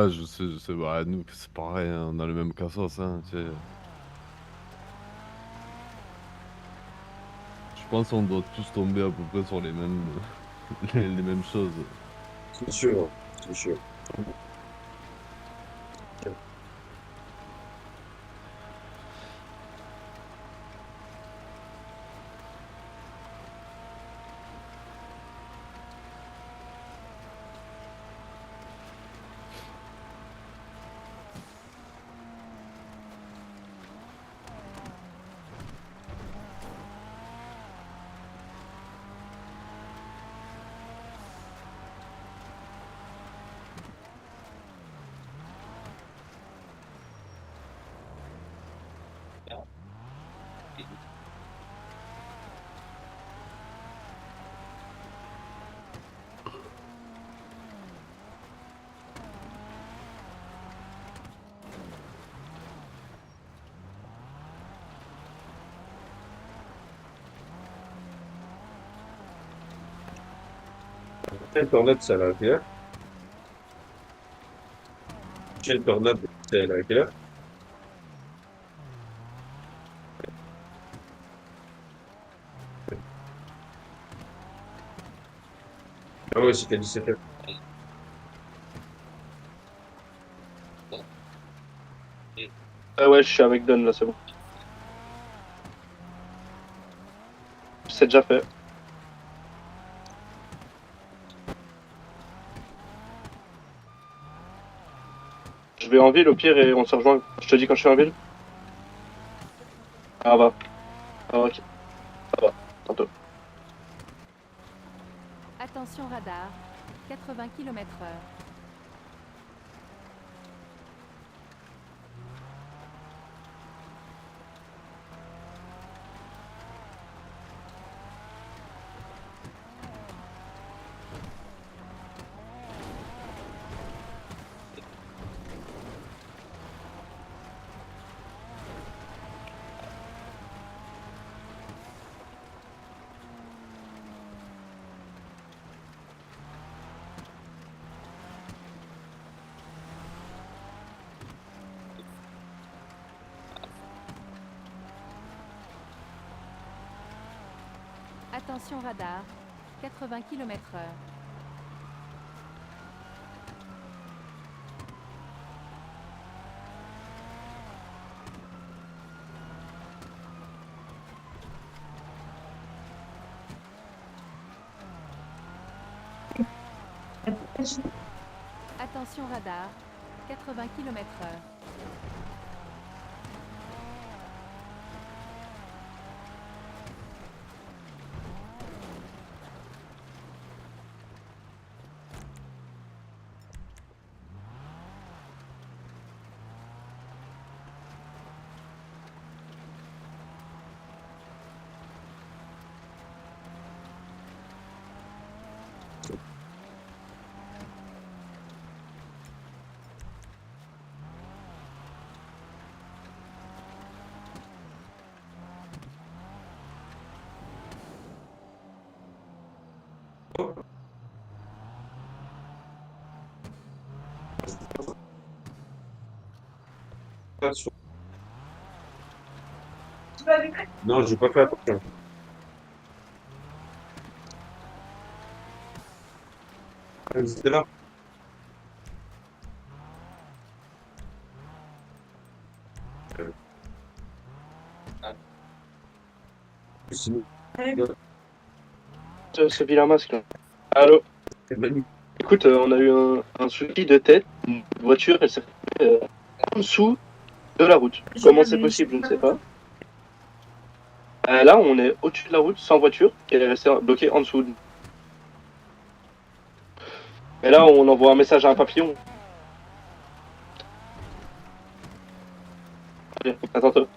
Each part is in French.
Ah, je sais, bah, nous, c'est pareil, hein, on a le même cassos, hein, tu sais. Je pense on doit tous tomber à peu près sur les mêmes, les mêmes choses. C'est sûr, c'est sûr. Internet, c'est à la guerre. Internet, c'est à la guerre. Ah ouais, c'était 17h. Ah ouais, je suis avec Don là, c'est bon. C'est déjà fait. Je vais en ville au pire et on se rejoint. Je te dis quand je suis en ville. Ah va. Ah ok. Ça va. Tantôt. Attention radar, 80 km/h. Attention radar, 80 km/h. Attention radar, 80 km/h. Non, j'ai pas fait attention. C'était là. Sinon, Ce vilain masque là. Allô. c'est magnifique. Écoute, on a eu un souci de tête. Une voiture, elle s'est retrouvée en dessous de la route. Comment c'est possible, je ne sais pas. Là, on est au-dessus de la route, sans voiture, et elle est restée bloquée en dessous. Et là, on envoie un message à un papillon. Allez, attends, attends.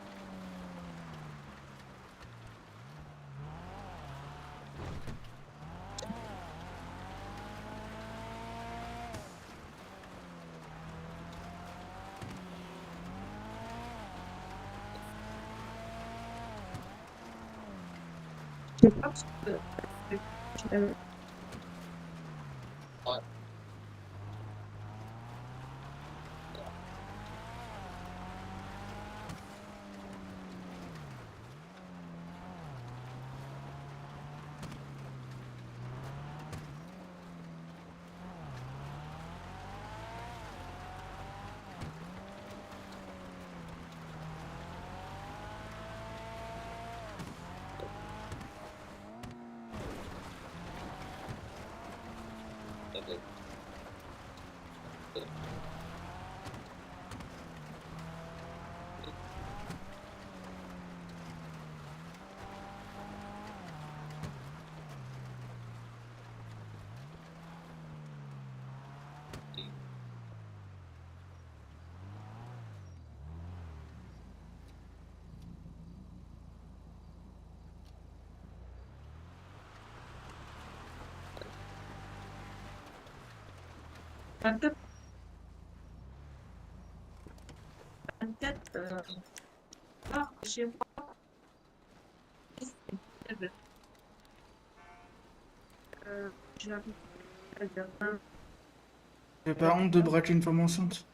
24, 24, chez moi, j'arrive à dire J'ai pas honte de braquer une femme enceinte.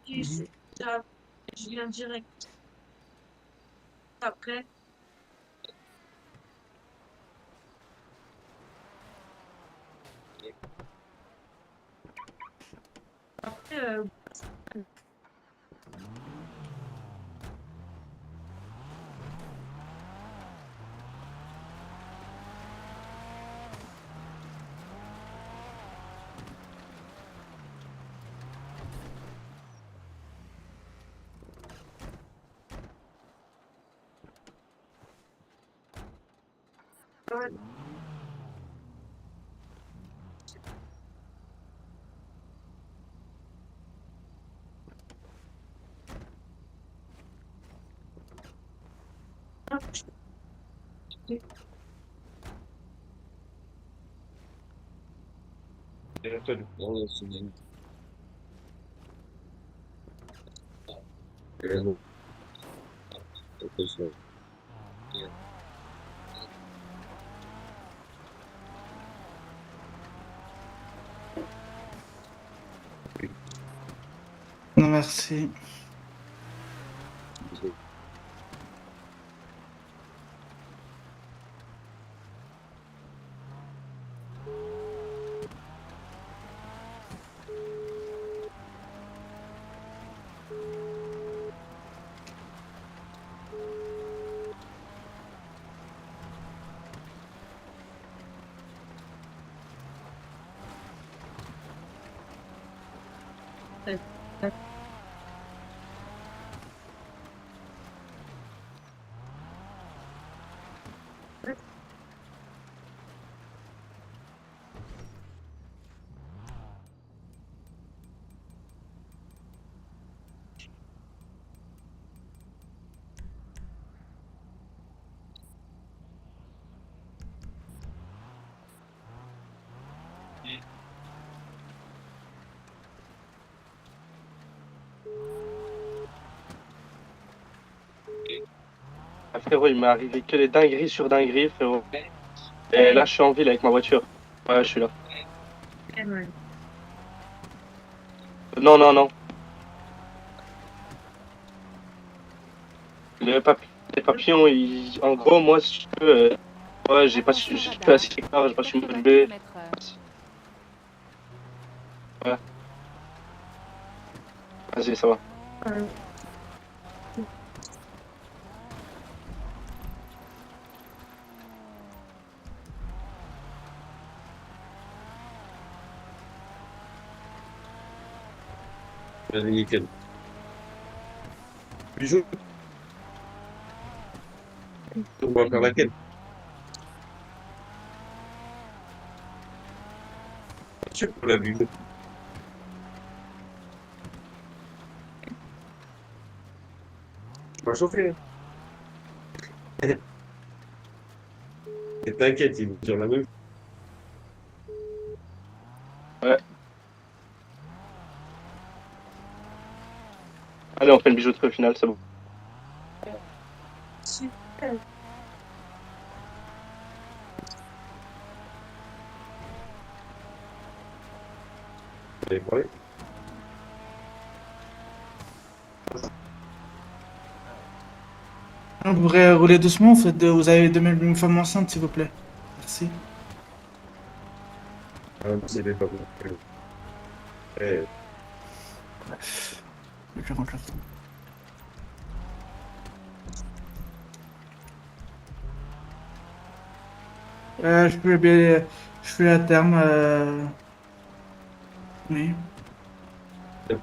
je je viens direct après. Après, ouais, Non, c'est bien. Non, c'est ça. Non, merci. Ah, frérot, il m'est arrivé que des dingueries sur dingueries, frérot. Et là, je suis en ville avec ma voiture. Ouais, je suis là. ouais. Non, non, non. Les papillons, en gros, moi, si tu veux, ouais, j'ai fait assez d'écart, j'ai pas su me 80 lever. km/h. Ouais. Vas-y, ça va. Vas-y, nickel. Bijou. On va faire laquelle? Je sais pas la bijou. Tu vas chauffer. Et t'inquiète, il va dire la même. Ouais. Allez, on fait une bijouterie au final, c'est bon. Super. Allez, pour aller. Vous pourrez rouler doucement, vous avez une femme enceinte, s'il vous plaît. Merci. Ah, c'est des pas bon. Eh, Je rentre là. Je suis à terme. Oui.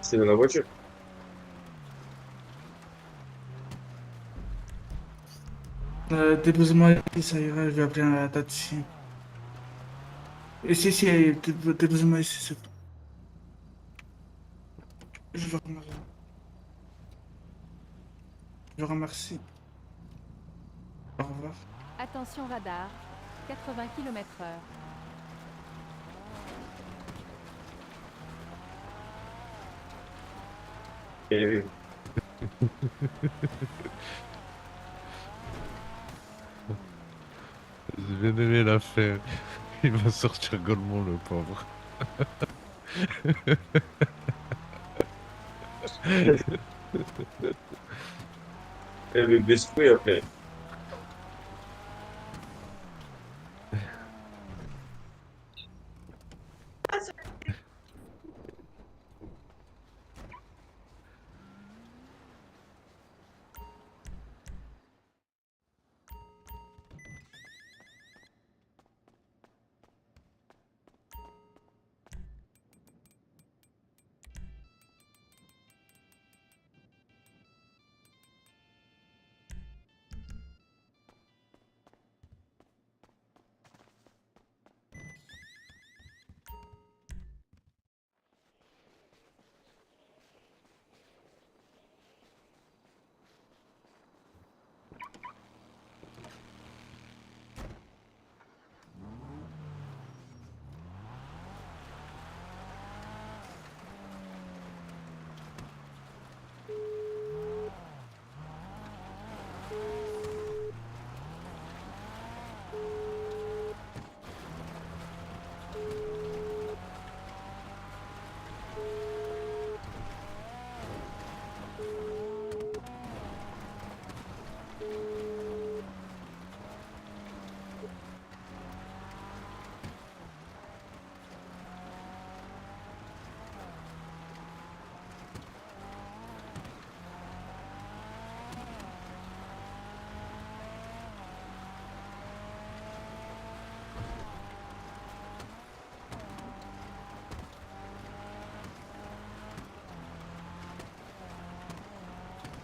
c'est dans la voiture. Déposez-moi ici, ça ira, je vais appeler un taxi. Si, déposez-moi ici, c'est tout. Je vous remercie. Je vous remercie. Au revoir. Attention radar, 80 km/h. Et J'ai bien aimé l'affaire. Il va sortir Golemont, le pauvre. le biscuit après.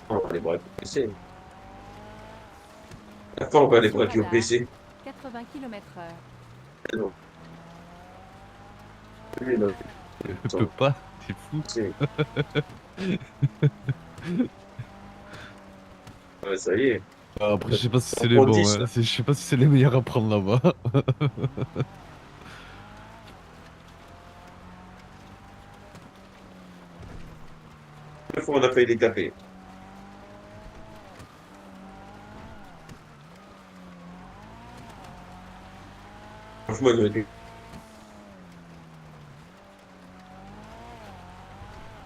On va les bras PC. Après, on va les bras au PC. 80 km/h. Non. Lui, non. Je peux pas, c'est fou. C'est- Ouais, ça y est. Après, je sais pas si c'est On les prend bons, 10, hein. là. Je sais pas si c'est les meilleurs à prendre là-bas. Une fois, on a failli les taper. Franchement, ils ont été.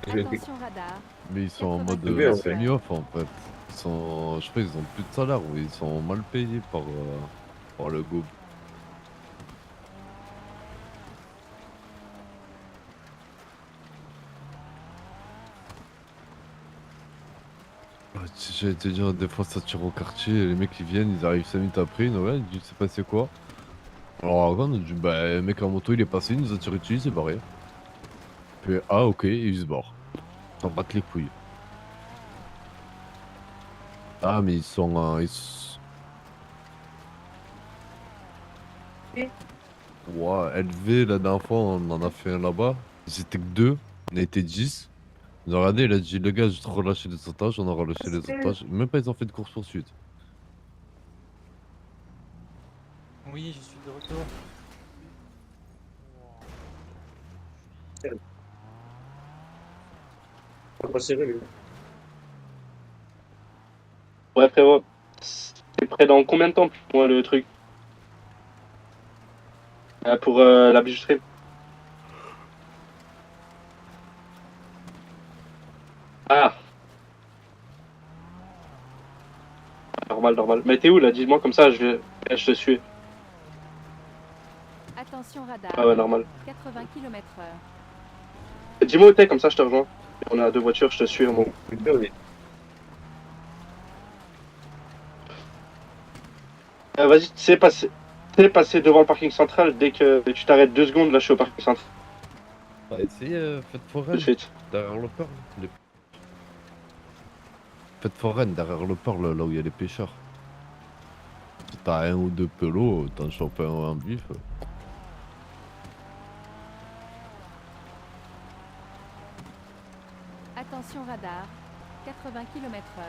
Ils ont été. Attention radar. Mais ils sont en mode C'est bien, en fait. semi-off en fait. Ils sont, je crois qu'ils ont plus de salaire ou ils sont mal payés par le groupe. J'allais te dire, des fois ça tire au quartier, les mecs ils viennent, ils arrivent 5 minutes après, ils ouais, ils disent c'est passé quoi? Alors avant, on dit bah le mec en moto il est passé, il nous a tiré dessus, il s'est barré. Puis ah ok, et il se barre. T'en battent les couilles. Ah mais ils sont... Ouais, LV la dernière fois on en a fait un là-bas, ils étaient que 2, on a été 10. Ils ont regardé, il a dit le gars je te relâché les otages, on a relâché les otages, même pas ils ont fait de course poursuite. Oui, je suis de retour. On va pas serrer, lui. Ouais, frérot. C'est prêt dans combien de temps pour moi le truc pour la bijouterie. Ah. Normal, normal. Mais t'es où là? Dis-moi comme ça, je te suis. Attention radar. Ah ouais, normal. 80 km/h. Dis-moi où t'es, comme ça je te rejoins. On a 2 voitures, je te suis. Bon. Putain, on est- Vas-y, c'est passé devant le parking central. Dès que tu t'arrêtes 2 secondes, là je suis au parking central. Ah, essayez, faites Tout foraine de suite. derrière le port. Faites foraine derrière le port, là où il y a les pêcheurs. Si t'as un ou deux pelots, t'en chopes un en bif. Attention radar. 80 km/h.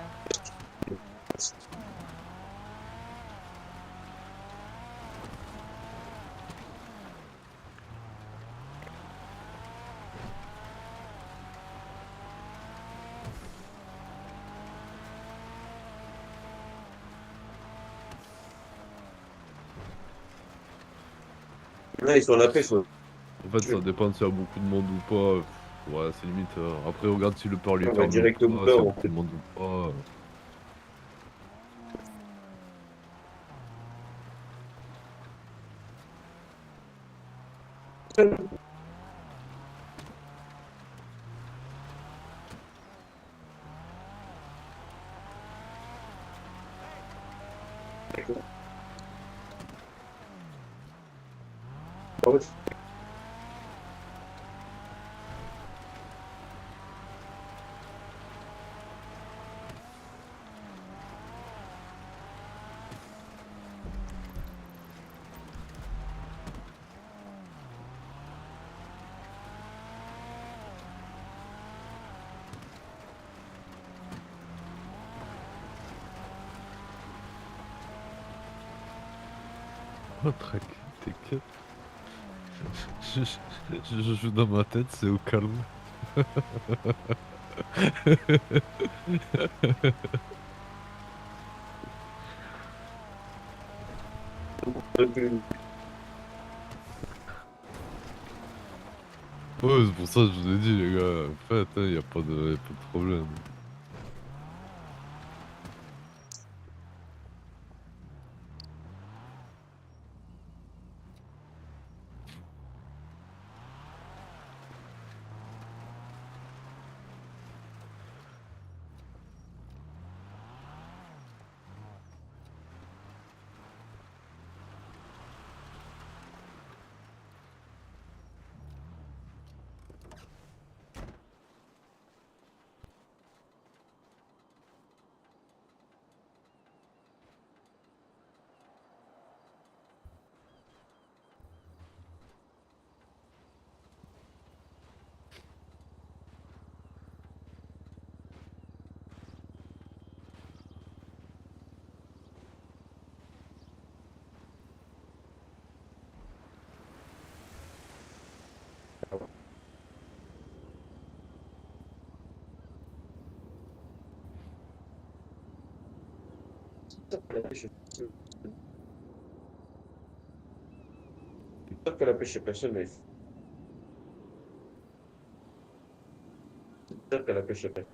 Là, ils sont à la pêche. Ouais. En fait, ça dépend s'il y a beaucoup de monde ou pas. Ouais, c'est limite. Après, regarde si le port lui On va ferme direct au ou pas, beurre, s'il y a en beaucoup fait. de monde ou pas. Ouais. Oh, t'inquiète. Je joue dans ma tête, c'est au calme. Ouais, c'est pour ça que je vous ai dit, les gars. Faites, hein, y a pas de problème. C'est sûr que la pêche, c'est personne, mais c'est sûr que la pêche, c'est personne.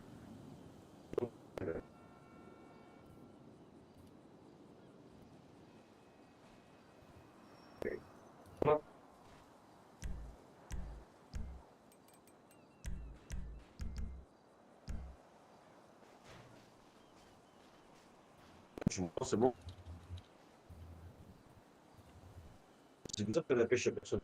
Je pense c'est bon. C'est sûr que la pêche, c'est personne.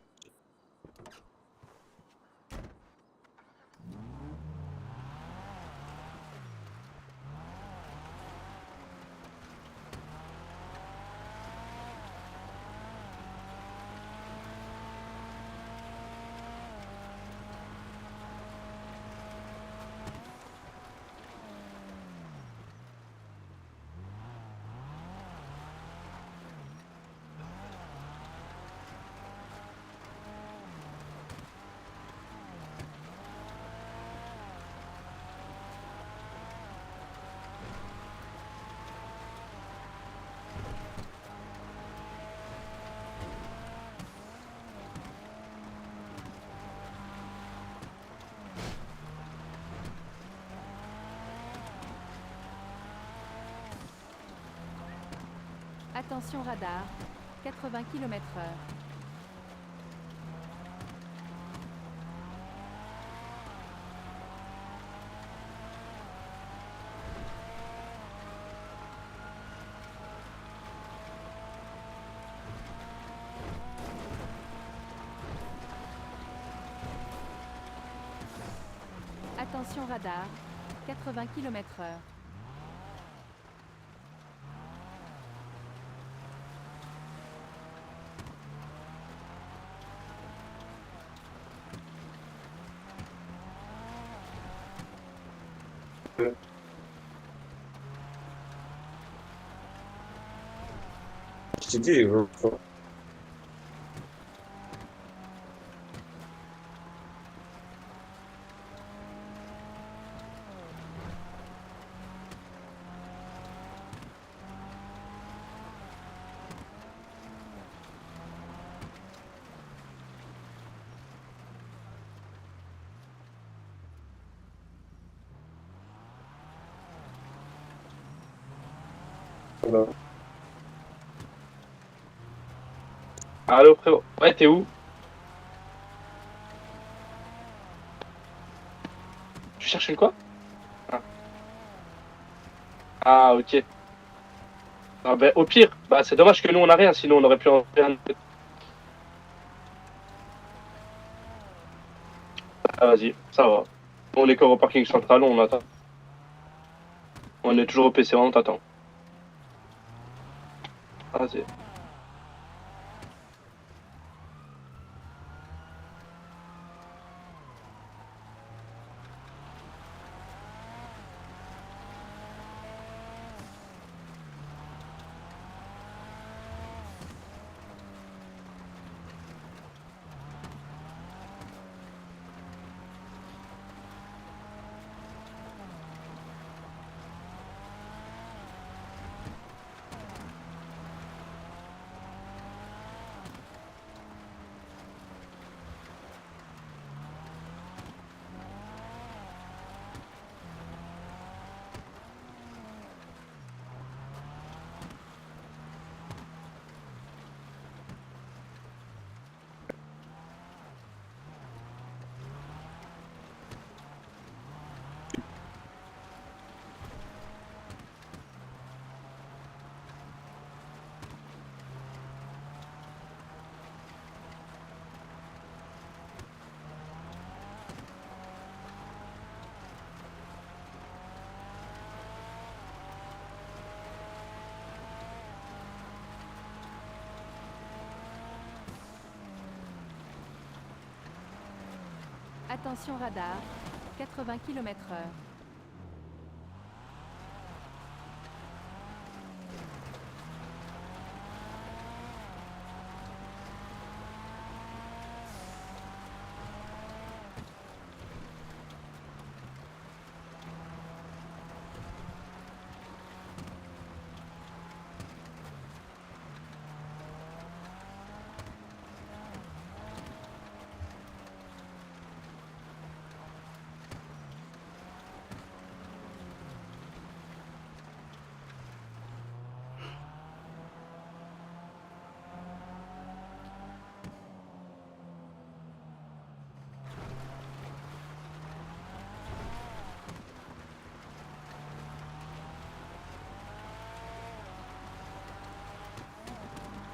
Attention radar, 80 km/h. Attention radar, 80 km/h. Je t'ai dit, Voilà. Allô, frérot. Ouais, t'es où? Tu cherches une quoi? Ah, ah, ok. Ah, ben, au pire, bah, c'est dommage que nous, on a rien, sinon on aurait pu en faire un. Ah, vas-y, ça va. On est encore au parking central, on attend. On est toujours au PC, on t'attend. Vas-y. Attention radar, 80 km/h.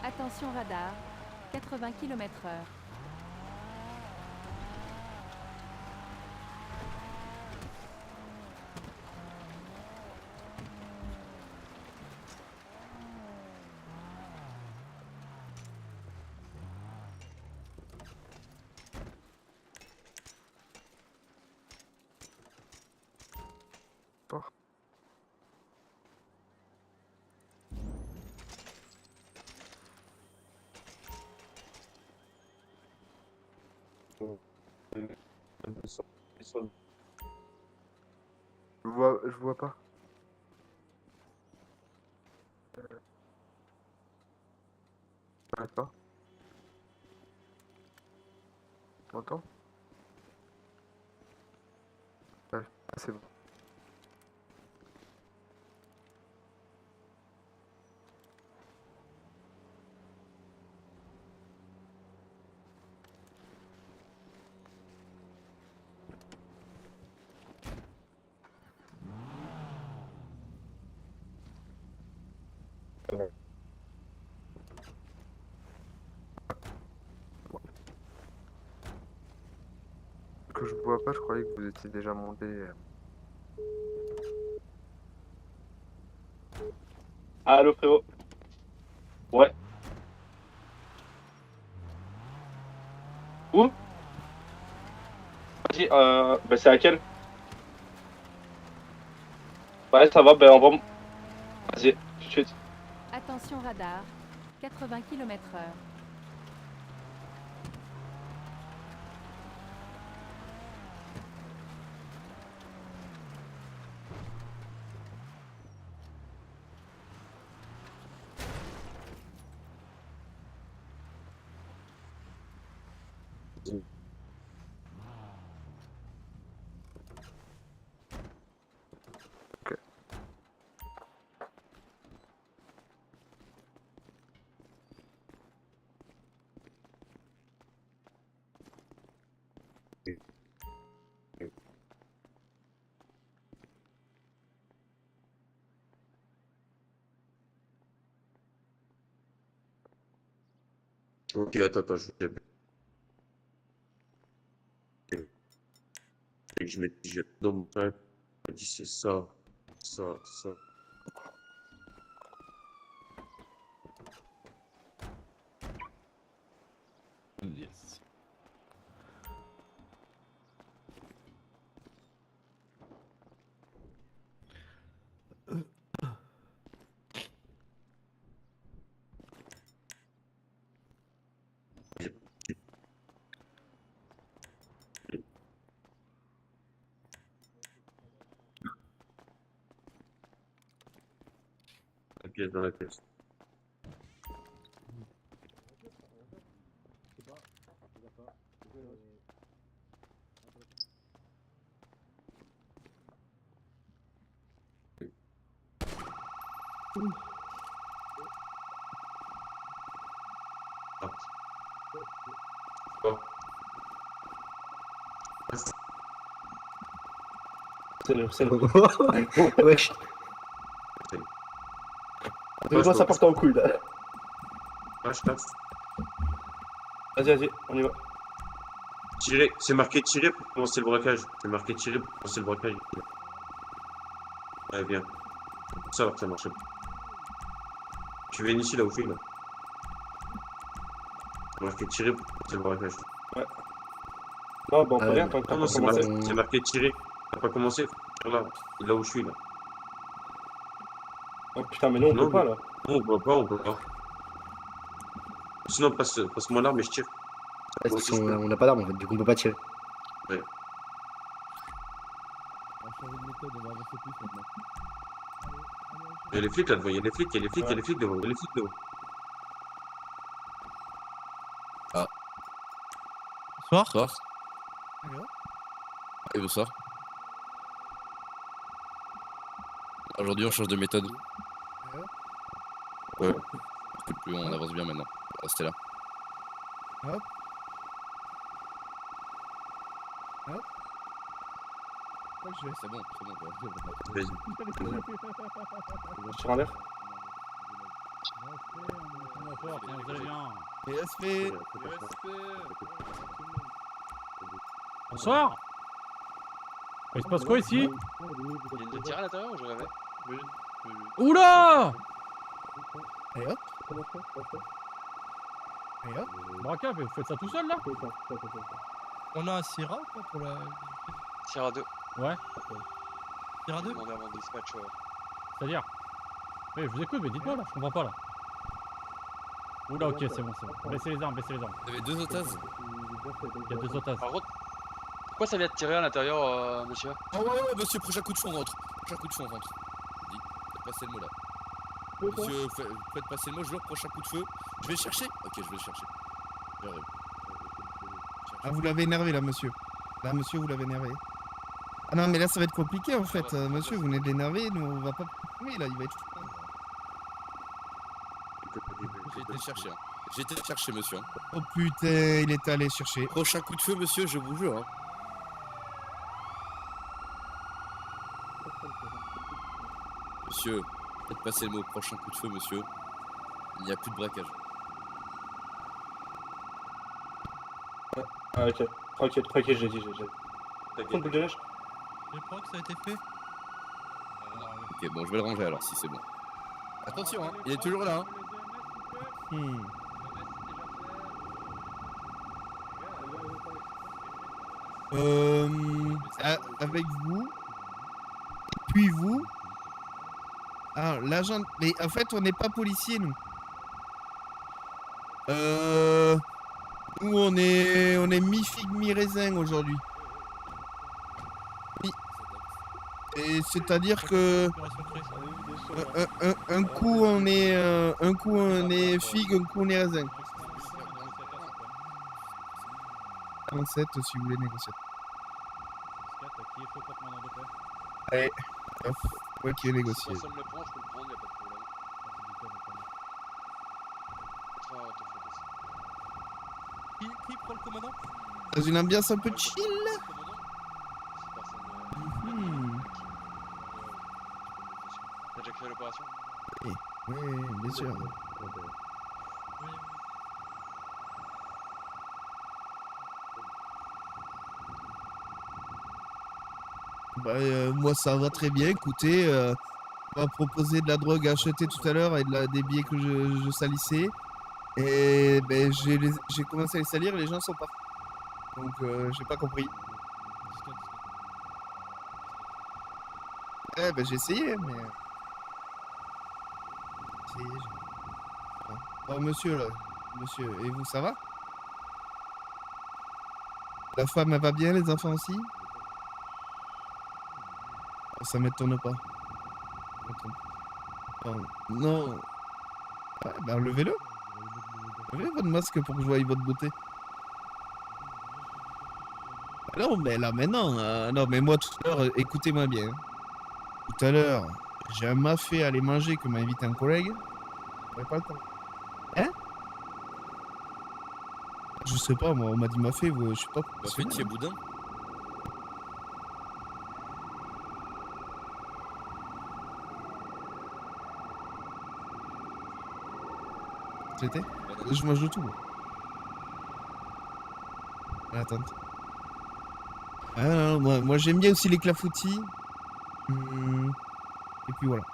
Attention radar, 80 km/h. Je vois pas. D'accord. Tu m'entends? Ouais. Ah, c'est bon. Que je vois pas, je croyais que vous étiez déjà monté. Allô, frérot. Ouais. Où? Vas-y, bah, c'est à quel? Ouais, ça va, ben, on va. Vas-y, tout de suite. Attention radar, 80 km/h. Ok, attends, je mets dans mon pack. Je dis c'est ça. Yes. La pièce dans la pièce. Ah. Bon. C'est le. Wesh. Donne-moi ça part en couille là. Je passe. Vas-y, on y va. Tirer, c'est marqué tirer pour commencer le braquage. C'est marqué tirer pour commencer le braquage. Ouais, bien. Ça alors que ça marche. Tu viens ici là où je suis là. C'est marqué tirer pour commencer le braquage. Non, bon, rien, tant que t'as Non, pas c'est commencé. marqué tirer. T'as pas commencé. Là où je suis là. Oh putain, mais nous on Non, peut pas là. Non, on peut pas. Sinon, passe-moi l'arme et je tire. Parce qu'on n'a pas d'arme en fait, du coup on peut pas tirer. Ouais. On va changer de méthode, on va avancer plus maintenant. Il y a les flics là devant, il y a les flics devant, Bonsoir. Bonsoir. Et bonsoir. Aujourd'hui on change de méthode. Ouais. Plus on avance bien maintenant. Restez là. Hop. C'est bon. Vas-y. Je tire en l'air. Bonsoir, comment vous allez bien? PSP. Bonsoir. Il se passe quoi ici? Il vient de tirer à l'intérieur ou je rêvais? Oula! Et hop. Et hop. Braquage, mais vous faites ça tout seul là? On a un Syrah ou pas pour la. Tire à 2. Ouais, Syrah 2? Demandez à mon dispatch. c'est-à-dire? Oui, je vous écoute, mais dites-moi là, je comprends pas là. Oula, ok, c'est bon. Baissez les armes. Vous avez 2 otages. Il y a 2 otages. Par contre, pourquoi ça vient de tirer à l'intérieur, monsieur? Oh ouais, monsieur, prochain coup de feu on rentre. Je vous dis, faites passer le mot là. Monsieur, faites passer le mot, je jure, prochain coup de feu. Je vais le chercher. Ok, je vais le chercher. J'arrive. Ah, vous l'avez énervé là, monsieur. Là, monsieur, vous l'avez énervé. Ah non, mais là, ça va être compliqué en fait. Monsieur, vous venez de l'énerver, nous, on va pas fumer là, il va être. J'ai été le chercher. J'ai été le chercher, monsieur. Oh putain, il est allé chercher. Prochain coup de feu, monsieur, je vous jure. Monsieur, faites passer le mot. Prochain coup de feu, monsieur. Il n'y a plus de braquage. Ah, ok. Tranquille, j'ai dit. Prends boule de neige. Je crois que ça a été fait. Ok, bon, je vais le ranger alors, si c'est bon. Attention, il est toujours là. Avec vous. Et puis vous. Alors, l'agent. Mais en fait, on n'est pas policier, nous. Nous, on est mi-figue, mi-raisin aujourd'hui. Et c'est-à-dire que. Un coup, on est figue, un coup, on est raisin. 47 si vous voulez négocier. Allez, hop, ouais qui est Si négocié. personne ne le prend, je peux le prendre, y'a pas de problème. Qui prend le commandant? Dans une ambiance un peu chill. T'as déjà fait l'opération? Oui, bien sûr. Bah, moi, ça va très bien. Écoutez, on m'a proposé de la drogue à acheter tout à l'heure et des billets que je salissais. Et ben, j'ai commencé à les salir et les gens sont partis. Donc, j'ai pas compris. Eh ben, j'ai essayé, mais... Oh, monsieur, là. Monsieur, et vous, ça va? La femme, elle va bien, les enfants aussi? Oh, ça m'étonne pas. Non. Ouais, bah, levez-le. Levez votre masque pour que je voie votre beauté. Non, mais là, maintenant. Non, mais moi, tout à l'heure, écoutez-moi bien. Tout à l'heure, j'ai un mafé à aller manger que m'a invité un collègue. J'aurais pas le temps. Hein? Je sais pas, moi, on m'a dit mafé, je sais pas. Bah, fais boudin. C'était? Je mange de tout. Attends. Ah non, moi j'aime bien aussi les clafoutis. Et puis voilà.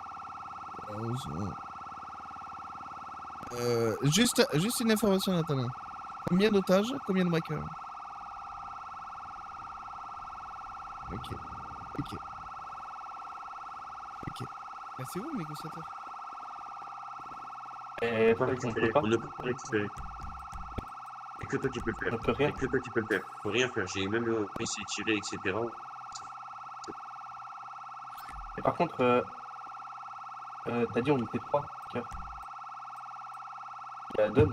Juste une information, Nathalie. Combien d'otages? Combien de braqueurs? Ok. Bah, c'est où le négociateur? Et On on ne peut pas. peut pas récupérer. Et que toi qui peux le faire. On peut rien. Et que toi qui peux le faire. Faut rien faire. J'ai même essayé de tirer, etc. Et par contre, t'as dit on était 3 cœur. Il y a Don.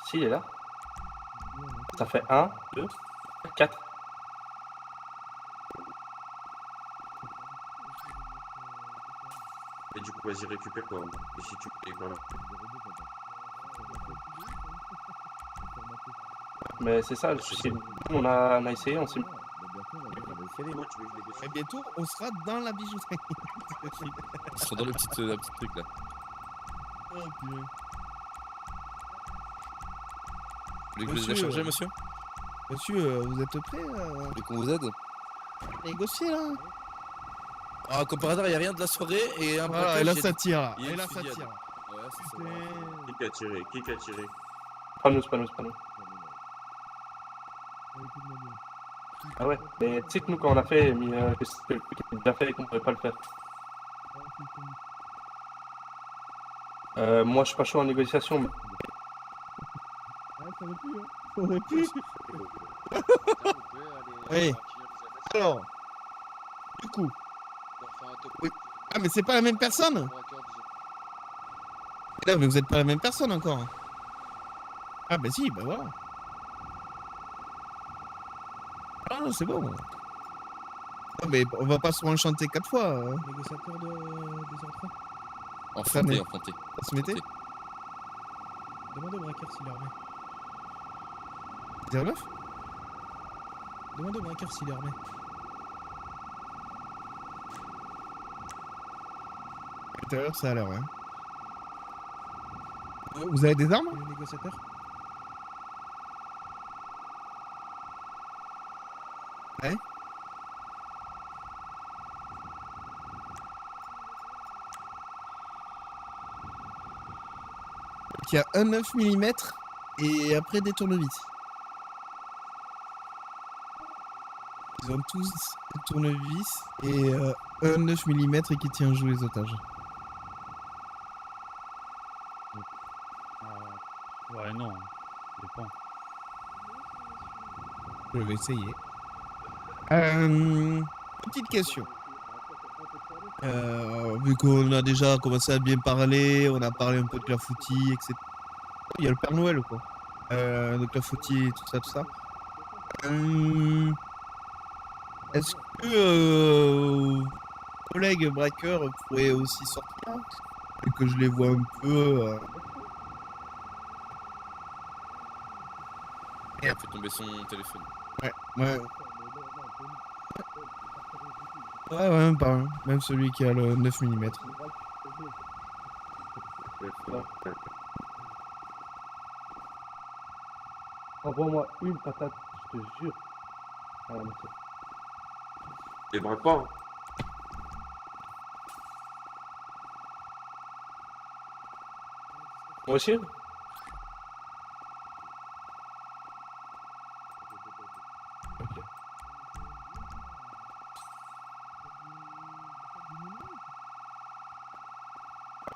Si, il est là. Ça fait 1, 2, 4. Et du coup, vas-y, récupère toi. Et si tu peux, voilà. Mais c'est ça le souci. Nous, on a essayé, on s'est mis. Moi, tu veux que je négocie? Et bientôt, on sera dans la bijouterie. Ils seront dans la petite truc là. Oh, purée. Vous voulez que je les ai chargés, monsieur? Monsieur, vous êtes prêt Vous voulez qu'on vous aide? à négocier, là? Ah, comme par hasard, il n'y a rien de la soirée et un Voilà, braquage, et là, il y a ça des- tire, là. il y a Et une là, ça fusillade. tire. Ouais, c'est ça. Putain. Qui a tiré? Qui a tiré? Pas nous, c'est pas nous, c'est pas nous. Ah ouais, mais tu sais que nous, quand on a fait, que c'était le truc qui était déjà fait et qu'on pouvait pas le faire. Moi, je suis pas chaud en négociation, mais Ça aurait pu. Vous pouvez aller Oui. finir les Alors, du coup. leur faire un top. Oui. Ah, mais c'est pas la même personne? Braqueur, disons. Non, mais vous êtes pas la même personne encore. Ah, bah si, bah voilà. Ah non, c'est bon. Non, mais on va pas se enchanter 4 fois. Négociateur des entrées. Enfanté. Ça se mettait? Demande au braqueur s'il est armé. 09? Demande au braqueur s'il est armé. Tout à l'heure, ça a l'air, ouais. Vous avez des armes? Le négociateur? Ouais. Il y a un 9 mm et après des tournevis. Ils ont tous des tournevis et un 9 mm qui tient joue les otages. Ouais, non. Dépend. Je vais essayer. Petite question. Vu qu'on a déjà commencé à bien parler, on a parlé un peu de clafoutis, etc. Il y a le Père Noël, quoi. De clafoutis, tout ça. Est-ce que collègues braqueurs pourraient aussi sortir et que je les vois un peu Il a fait tomber son téléphone. Ouais, même pas un. Même celui qui a le 9 mm. envoie-moi une patate, je te jure. Ah, merci. Les braque pas. Hein. Moi aussi.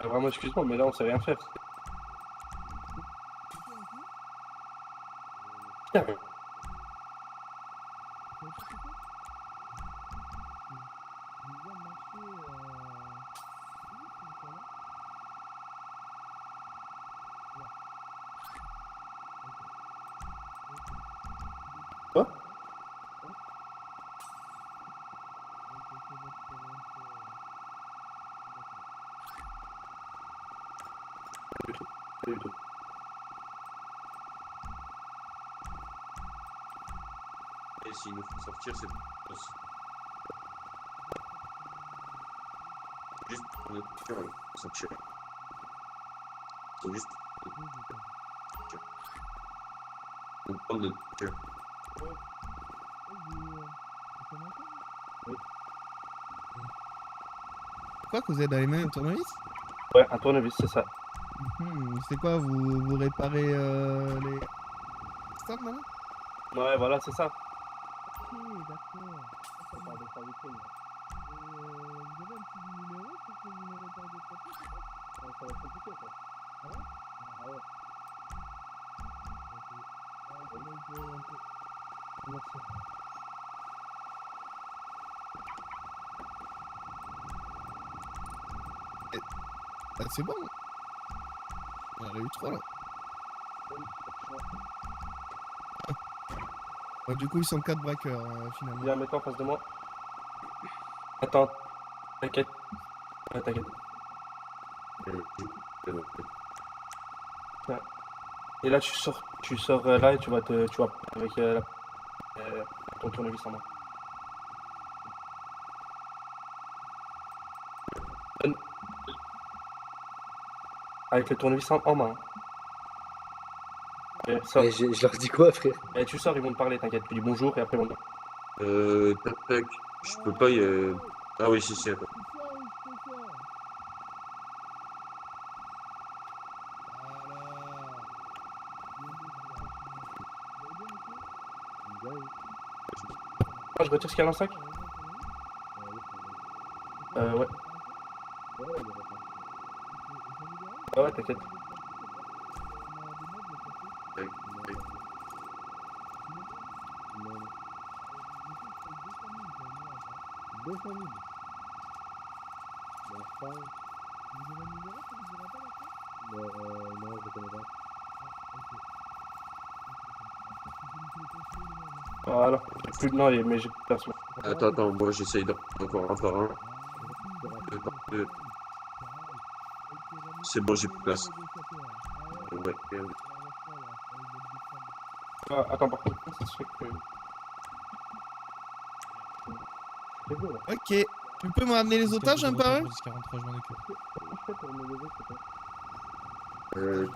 Vraiment, excuse-moi, mais là, on sait rien faire. Putain. Quoi? Pas du tout. Et s'il nous faut sortir, c'est juste pour notre voiture, il faut sortir. C'est juste pour prendre notre voiture. Quoi que vous êtes dans les mains un tournevis? Ouais, un tournevis, c'est ça. C'est quoi, vous réparez les stands là? Ouais, voilà, c'est ça. Ok, d'accord. Vous avez un petit numéro pour que vous me réparez des papiers, ça va être compliqué, ça. Ah ouais? Ah ouais. Merci. Ah, c'est bon. On en a eu 3 là. Ouais, du coup, ils sont 4 braqueurs finalement. Viens, mets-toi en face de moi. Attends. T'inquiète. Ouais, t'inquiète. Tiens. Et là, tu sors là et tu vas avec ton tournevis en main. Avec le tournevis en main. Et sors. Je leur dis quoi, frère? Et tu sors, ils vont te parler, t'inquiète. Tu dis bonjour et après ils vont te Tac, tac. Je peux pas y... Ah oui, si, attends. Ah, je retire ce qu'il y a dans le sac? Ouais. Ouais, t'inquiète. Tac, tac. Voilà. Non, mais j'ai plus personne. Attends, moi j'essaye encore un par un. Deux par deux. C'est bon, j'ai plus de place. Ouais, merde. Ah, attends, par contre, ça se fait que... Ok. Tu peux me ramener les otages un par un? 43, je m'en occupe. Comment je fais pour me lever, s'il te plaît? Euh,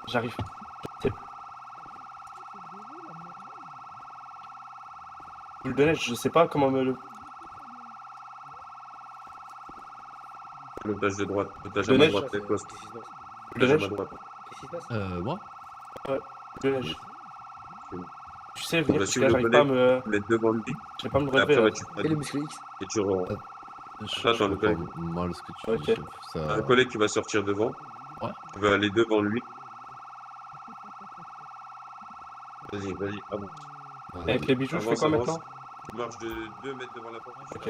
J'arrive. Boule de neige, je sais pas comment me lever. L'otage de droite. L'otage De à ma neige. droite, Post. Boule de L'otage à ma neige. droite. Moi? Ouais, boule de neige. Tu sais venir Bah, parce si que vous là, le j'arrive pas à prenez, me... vous mettez devant lui. Je vais pas me Et relever, après, là. bah, tu prends Et les muscles X? et tu Je Attends, le comprends collègue. mal ce que tu Ok. dis, chef. Ça... Un collègue qui va sortir devant. Ouais. Tu vas aller devant lui. Vas-y, vas-y, avance. Avec les bijoux, je fais Avance, quoi avance. maintenant? Tu marches de 2 mètres devant la porte. Ok.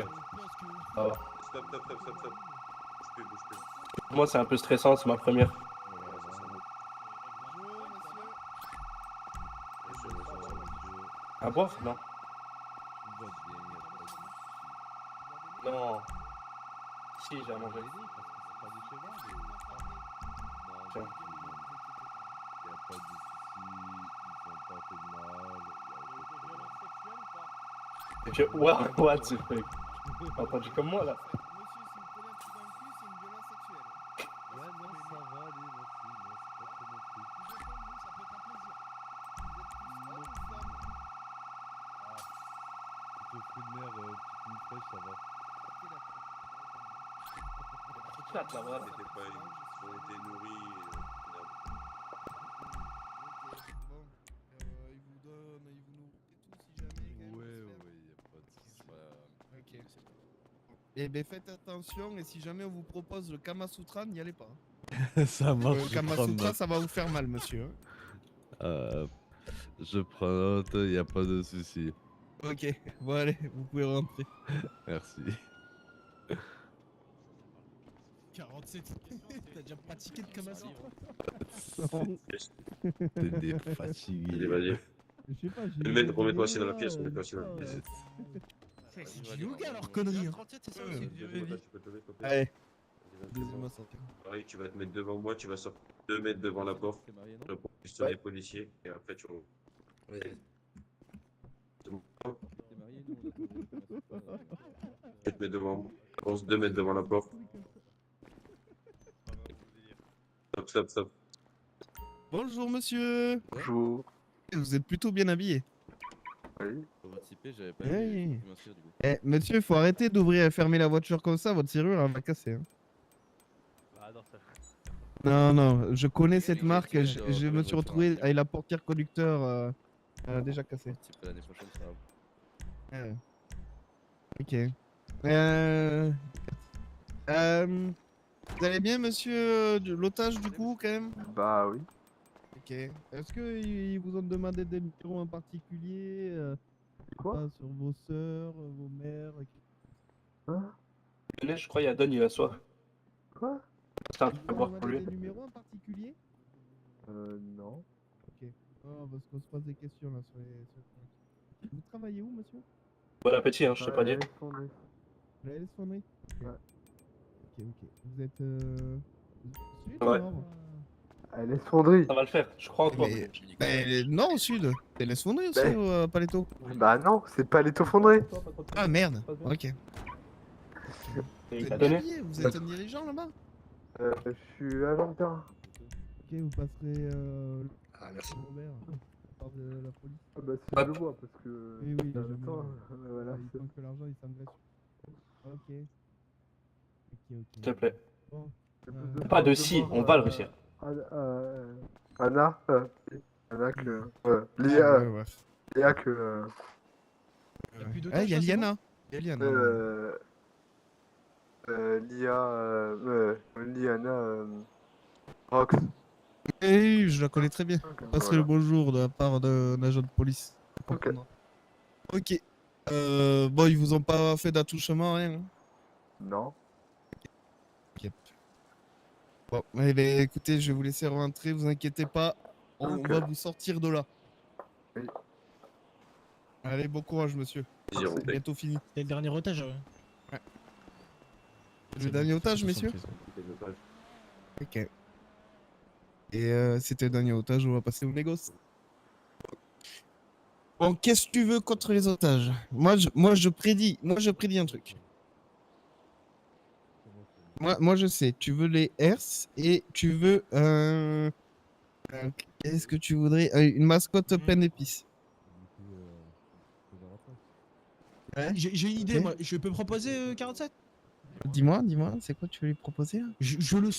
Ça va. Stop, stop, stop, stop, stop. Bouge plus, bouge plus. Pour moi, c'est un peu stressant, c'est ma première. Ouais, ça sent bon. Bien sûr, bien sûr, ça va. À boire? Non. Non. Si, j'ai à manger. Tiens. Et puis, what the fuck? T'as entendu comme moi, là? fruits de mer, petite mine fraîche, ça va. Chat, là, voilà. C'était pas, ils ont été nourris. Bon, il vous donne, il vous nourrit et tout si jamais. quand même, Ouais, on se fait. ouais, y a pas de soucis. Ok. Eh ben faites attention et si jamais on vous propose le Kama Sutra, n'y allez pas. Ça marche, Le je Kama prends Sutra, note. ça va vous faire mal, monsieur. hein. Je prends note, y a pas de soucis. Ok, bon allez, vous pouvez rentrer. Merci. 47 t'as déjà pratiqué de Kama Sutra? T'es des fatigués. Allez, vas-y. Je sais pas, Remets-toi assis dans la pièce, remets-toi assis dans la pièce. C'est du yoga leur connerie. Hein. Tu peux te lever, s'il te plaît. Allez, Vas-y, laissez-moi sortir. pareil, tu vas te mettre devant moi, tu vas sortir 2 mètres devant la porte, pour juste les policiers, et après tu remontes. C'est bon. Tu te mets devant moi, avance 2 mètres devant la porte. Stop, stop, stop. Bonjour monsieur. Bonjour. Vous êtes plutôt bien habillé. Oui. Pour participer, j'avais pas Hey. pu m'inscrire du coup. Eh, monsieur, faut arrêter d'ouvrir et fermer la voiture comme ça, votre serrure elle va casser. Hein. Non, non, je connais cette marque, je me suis retrouvé avec la portière conducteur déjà cassée. Participer l'année prochaine, ça va. Ouais. Ok. Vous allez bien, monsieur l'otage, du coup, quand même? Bah oui. Ok. Est-ce qu'ils vous ont demandé des numéros en particulier Quoi? sur vos sœurs, vos mères? Hein? Je crois qu'il y a Don, il a soif. Quoi? C'est un Ils truc vous à ont boire pour demandé lui. des numéros en particulier? Non. Ok. Oh, parce qu'on se pose des questions là sur les. Vous travaillez où, monsieur? Bon appétit, hein, je t'ai pas dit. laisse tomber. La LS Fonderie. Ok. Ouais. Ok. Vous êtes. Sud Ouais. ou nord? Elle est fonderie. Ça va le faire, je crois en toi. Mais non, au sud. C'est LS Fonderie aussi, Ben. au Paletto. Bah non, c'est pas les fonderie. Ah merde. Ok. Et Vous il êtes t'a bien donné? habillé, vous êtes un dirigeant là-bas? Je suis agent de terrain. Ok, vous passerez. Ah, merci. Robert. Par de la police. Ah bah si Ouais. je le vois parce que. Oui, oui, en jamais. même temps, voilà. Il faut que l'argent il s'engraisse. Ok. S'il te plaît. Bon. Pas de si, on va le réussir. Anna, Anna que. Ah, ouais. Léa que. Ah, il y a Liana. Il y a Liana. Liana Rox. Oui, je la connais très bien. Passerai Voilà. le bonjour de la part d'un agent de police. Ok. Ok. Bon, ils vous ont pas fait d'attouchement, rien. Hein. Non. Bon, eh ben, écoutez, je vais vous laisser rentrer, vous inquiétez pas. On Ok. va vous sortir de là. Oui. Allez, bon courage, monsieur. Vas-y, C'est rentrez. bientôt fini. C'est le dernier otage, ouais. Le dernier otage, messieurs? Ok. Et c'était le dernier otage, on va passer au négoce. Bon, qu'est-ce que tu veux contre les otages? Moi, je prédis un truc. Moi, je sais. Tu veux les herses et tu veux qu'est-ce que tu voudrais? Une mascotte pleine d'épices. Ouais. J'ai une idée, Ok. moi. Je peux proposer 47? Dis-moi, c'est quoi tu veux lui proposer là? Je le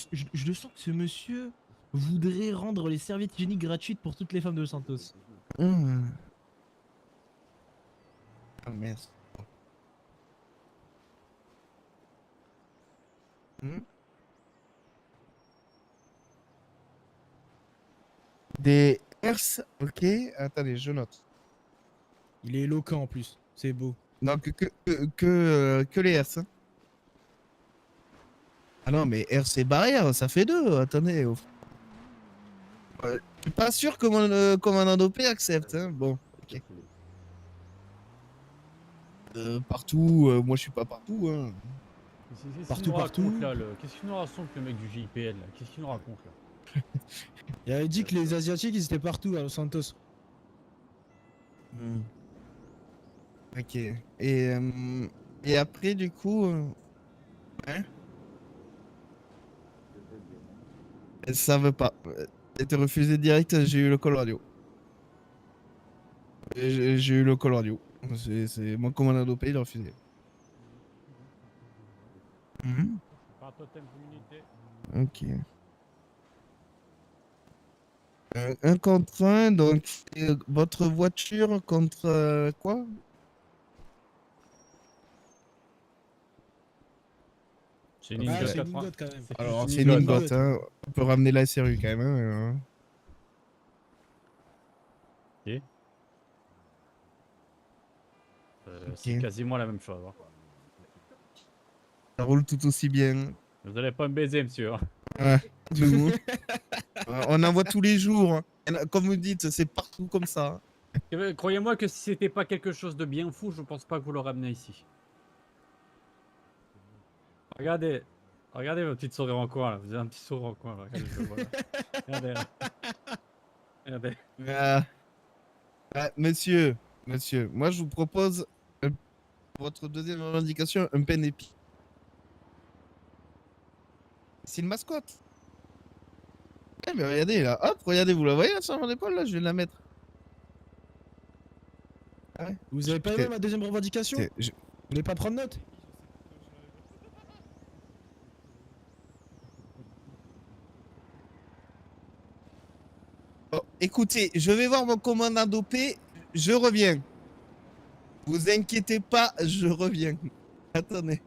sens que ce monsieur voudrait rendre les serviettes hygiéniques gratuites pour toutes les femmes de Santos. Ah merde. Des herses, ok. Attendez, je note. Il est éloquent en plus, c'est beau. Donc que les herses. Hein. Ah non, mais herse et barrière, ça fait deux. Attendez. Je suis pas sûr que mon commandant d'OP accepte. Hein. Bon, ok. Partout, moi je suis pas partout. Hein. Partout, partout. Qu'est-ce qu'il nous raconte le mec du JPL là? Qu'est-ce qu'il nous raconte là? Il avait dit que les Asiatiques ils étaient partout à Los Santos. Ok. Et après, du coup. Hein? Ça veut pas. C'était refusé direct, j'ai eu le call radio. J'ai eu le call radio. C'est mon commandant d'OP, il a refusé. Mhm. Par totem d'immunité. Ok. Un contre un, donc c'est votre voiture contre quoi? C'est une Ah, ingot, c'est la une fin. ingot, quand même. Alors une c'est une ingot. ingot, hein. On peut ramener la SRU quand même. Hein. Ok. Ok. C'est quasiment la même chose. Hein. Ça roule tout aussi bien. Vous allez pas me baiser, monsieur. Hein. Ouais, de vous. On en voit tous les jours. Hein. Comme vous dites, c'est partout comme ça. Croyez-moi que si c'était pas quelque chose de bien fou, je pense pas que vous le ramenez ici. Regardez. Regardez vos petites sourires en coin là. Vous avez un petit sourire en coin là. Regardez, je le vois, là. Regardez. Là. Regardez. Monsieur, moi je vous propose votre deuxième revendication, un pen épi. C'est une mascotte. Eh mais regardez là, hop, regardez, vous la voyez là sur mon épaule là, je vais la mettre. Ah ouais. Vous avez pas aimé ma deuxième revendication? Vous voulez pas prendre note? Oh, écoutez, je vais voir mon commandant d'OP, je reviens. Vous inquiétez pas, je reviens. Attendez.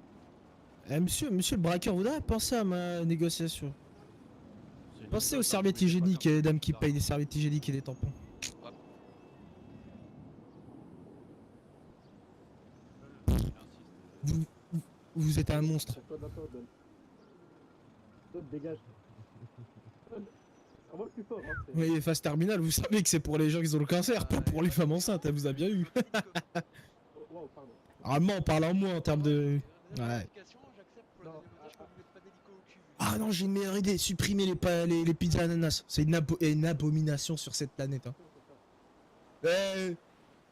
Monsieur le braqueur, vous devez penser à ma négociation. Pensez aux serviettes hygiéniques et les dames qui payent des serviettes hygiéniques et des tampons. Vous êtes un monstre. Oui, phase terminale, vous savez que c'est pour les gens qui ont le cancer, pas pour les femmes enceintes, elle vous a bien eu. Normalement, on parle en moins en termes de... Ouais. Ah non, j'ai une meilleure idée, supprimer les pizzas ananas. C'est une abomination sur cette planète. Hein.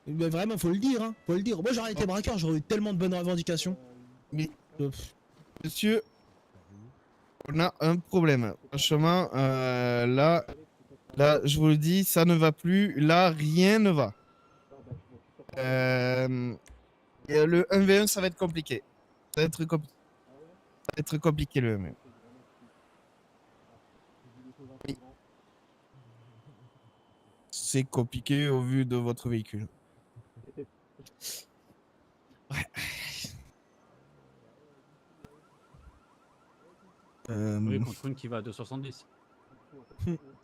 Mais vraiment, faut le dire, hein. Faut le dire. Moi, j'aurais été braqueur, j'aurais eu tellement de bonnes revendications. Mais, monsieur, on a un problème. Franchement, là, je vous le dis, ça ne va plus. Là, rien ne va. Et le 1v1, ça va être compliqué. Ça va être compliqué le 1v1. Oui. C'est compliqué au vu de votre véhicule. Ouais. Oui, contre une qui va à 270.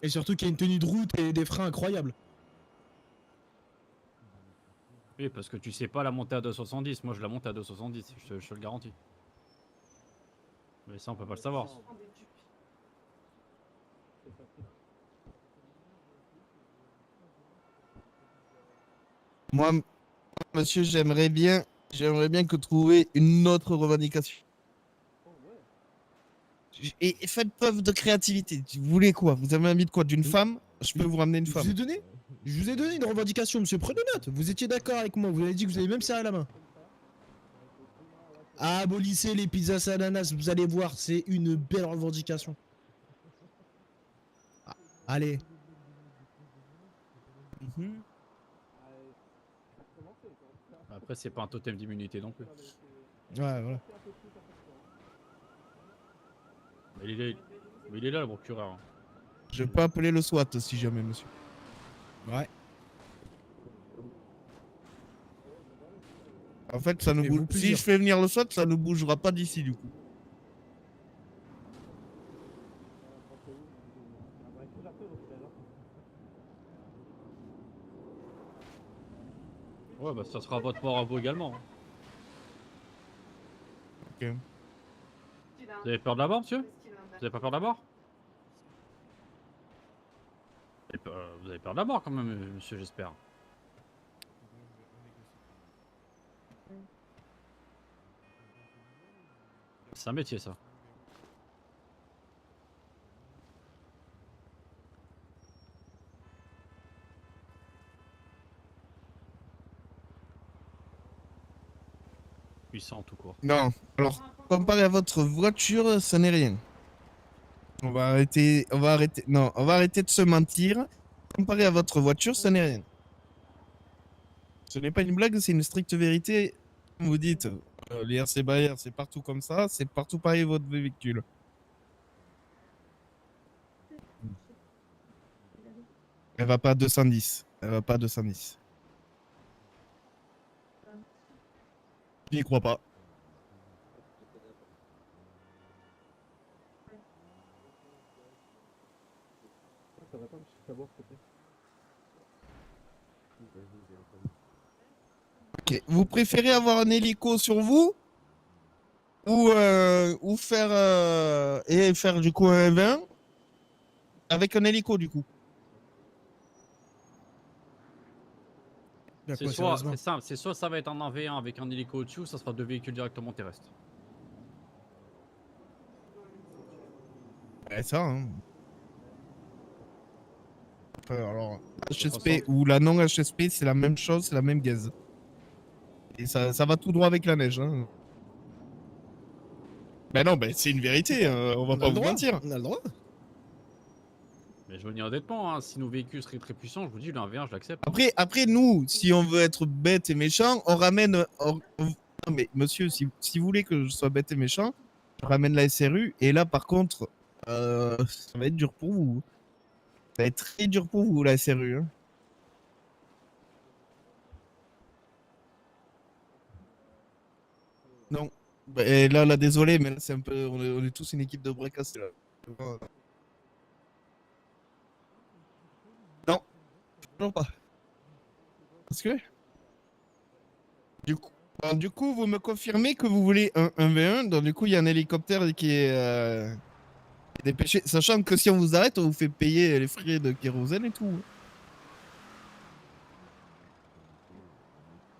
Et surtout qu'il y a une tenue de route et des freins incroyables. Oui, parce que tu sais pas la monter à 270. Moi, je la monte à 270, je te le garantis. Mais ça, on peut pas le savoir. Moi, monsieur, j'aimerais bien que trouver une autre revendication. Et faites preuve de créativité. Vous voulez quoi? Vous avez envie de quoi? D'une femme? Je peux vous ramener une femme. Je vous ai donné une revendication, monsieur. Prenez note. Vous étiez d'accord avec moi. Vous avez dit que vous avez même serré la main. Abolissez les pizzas ananas. Vous allez voir, c'est une belle revendication. Ah, allez. Après, c'est pas un totem d'immunité non plus. Ouais, voilà. Mais il est là, le procureur. Hein. Je peux appeler le SWAT si jamais, monsieur. Ouais. En fait, ça ne Et bouge. vous Si plusieurs. je fais venir le SWAT, ça ne bougera pas d'ici du coup. Ouais, bah ça sera votre mort à vous également. Hein. Ok. Vous avez peur de la mort, monsieur? Vous avez pas peur de la mort? Vous avez peur de la mort quand même, monsieur, j'espère. C'est un métier, ça. Puissant tout court. Non. Alors, comparé à votre voiture, ça n'est rien. On va arrêter. Non, on va arrêter de se mentir. Comparé à votre voiture, ça n'est rien. Ce n'est pas une blague, c'est une stricte vérité. Comme vous dites, les RC barrières, c'est partout comme ça, c'est partout pareil votre véhicule. Elle va pas à 210. Elle va pas à 210. J'y crois pas. Ok. Vous préférez avoir un hélico sur vous ou faire et faire du coup un 20 avec un hélico du coup. Bah C'est quoi, soit, sérieusement c'est simple, c'est soit ça va être un 1v1 avec un hélico au-dessus, ou ça sera 2 véhicules directement terrestres. Ouais, ça, hein. Alors, HSP ou la non-HSP, c'est la même chose, c'est la même gaze. Et ça va tout droit avec la neige. Hein. Ben non, ben c'est une vérité, on va pas vous mentir. On a le droit. Mais je veux dire honnêtement, hein, si nos véhicules seraient très puissants, je vous dis, le 1v1, je l'accepte. Après, nous, si on veut être bête et méchant, on ramène... Non mais monsieur, si vous voulez que je sois bête et méchant, je ramène la SRU, et là par contre, ça va être dur pour vous. Ça va être très dur pour vous, la SRU. Hein. Non. Bah, et là, désolé, mais là, c'est un peu... On est tous une équipe de bras cassés, là. Non. Non, pas. Parce que... Du coup, vous me confirmez que vous voulez un 1v1, donc du coup, il y a un hélicoptère qui est dépêché. Sachant que si on vous arrête, on vous fait payer les frais de kérosène et tout.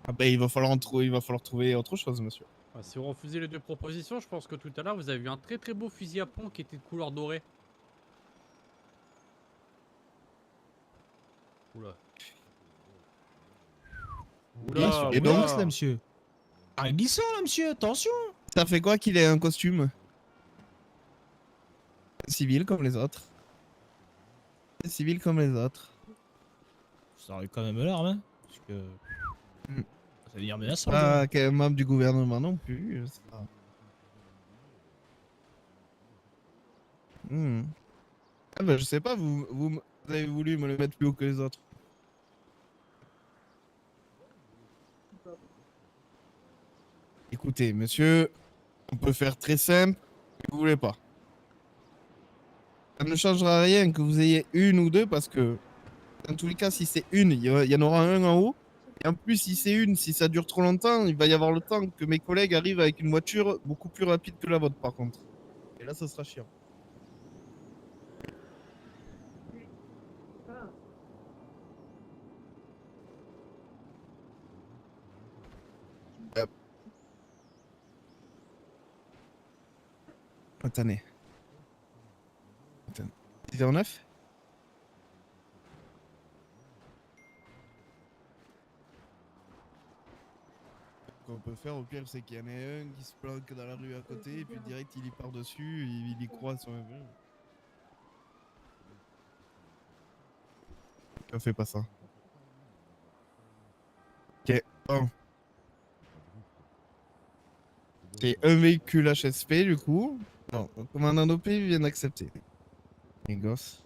Ah bah, il va falloir trouver autre chose, monsieur. Ah, si vous refusez les deux propositions, je pense que tout à l'heure, vous avez vu un très très beau fusil à pompe qui était de couleur dorée. Oula. Oula, et donc, là, monsieur. Un glissant, là, monsieur, attention. Ça fait quoi qu'il ait un costume civil comme les autres. Civil comme les autres. Ça aurait quand même l'air, hein. Parce que... Ça veut dire menaçant. Pas qu'un membre du gouvernement non plus. Ça. Ah bah je sais pas, vous avez voulu me le mettre plus haut que les autres. Écoutez, monsieur, on peut faire très simple, si vous voulez pas. Ça ne changera rien que vous ayez une ou deux parce que, dans tous les cas, si c'est une, il y en aura un en haut. Et en plus, si c'est une, si ça dure trop longtemps, il va y avoir le temps que mes collègues arrivent avec une voiture beaucoup plus rapide que la vôtre, par contre. Et là, ça sera chiant. Attendez. 09 ? Ce qu'on peut faire au pire, c'est qu'il y en ait un qui se planque dans la rue à côté, et puis direct il y part dessus, il y croit sur un peu. On fait pas ça. Ok, bon. C'est un véhicule HSP du coup. Non, le commandant d'OP vient d'accepter. Les gosses.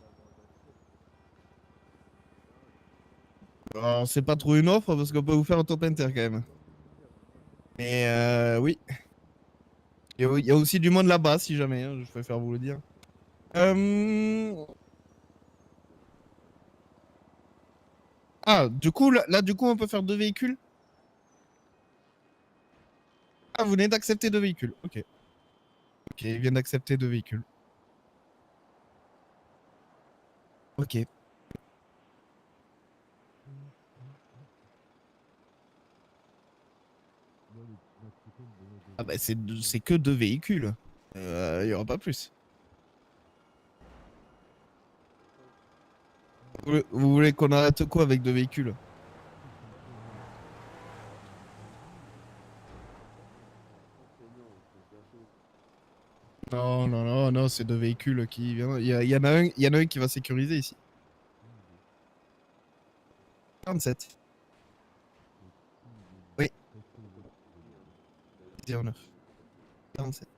Alors, c'est pas trop une offre parce qu'on peut vous faire un top inter quand même. Mais oui. Il y a aussi du monde là-bas si jamais, hein, je préfère vous le dire. Ah, du coup, là, du coup, on peut faire deux véhicules. Ah, vous venez d'accepter deux véhicules. Ok. Ok, il vient d'accepter deux véhicules. Ok. Ah bah c'est que deux véhicules. Il y aura pas plus. Vous voulez qu'on arrête quoi avec deux véhicules? Non, non, non, non, c'est deux véhicules qui viennent. Il y en a un qui va sécuriser ici. 47. 41,9. 47.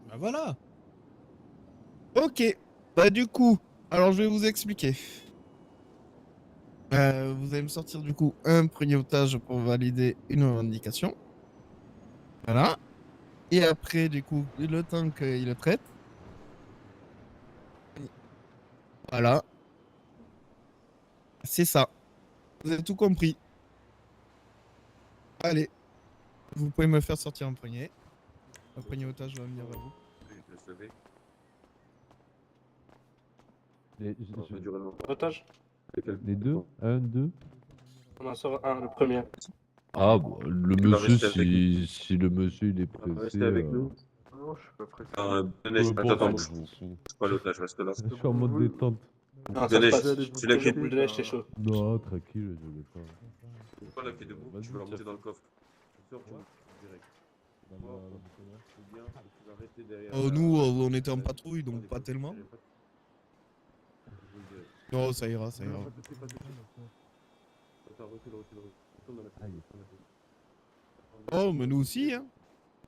Bah voilà. Ok. Bah du coup, alors je vais vous expliquer. Vous allez me sortir du coup un premier otage pour valider une revendication. Voilà. Et après, du coup, le temps qu'il le traite. Voilà. C'est ça. Vous avez tout compris. Allez. Vous pouvez me faire sortir un premier. Un premier otage va venir vers vous. Je vais se lever. Les, Ça va durer longtemps. Otage. les deux? Un, deux? On en sort un, le premier. Ah, bon, le Il va monsieur, rester avec si le monsieur il est Il va pressé. rester avec nous. Non, je suis pas pressé. Ganesh, peu attends, importe, attends, je m'en fous. je pas l'otage, reste là. Je suis en mode détente. Non, ça Ganesh, se passe. tu l'as Toujours clé. plus de lèche, c'est chaud. Non, tranquille, je l'ai pas. Pourquoi la clé debout? Vas-y, Tu vas la remonter tiens. dans le coffre. Tu sors, tu montes direct. C'est bien, tu vas rester derrière. Nous, on était en patrouille, donc pas tellement. Non, ça ira, ça ira. Attends, recule. Retourne dans la Aïe. Oh, mais nous aussi, hein.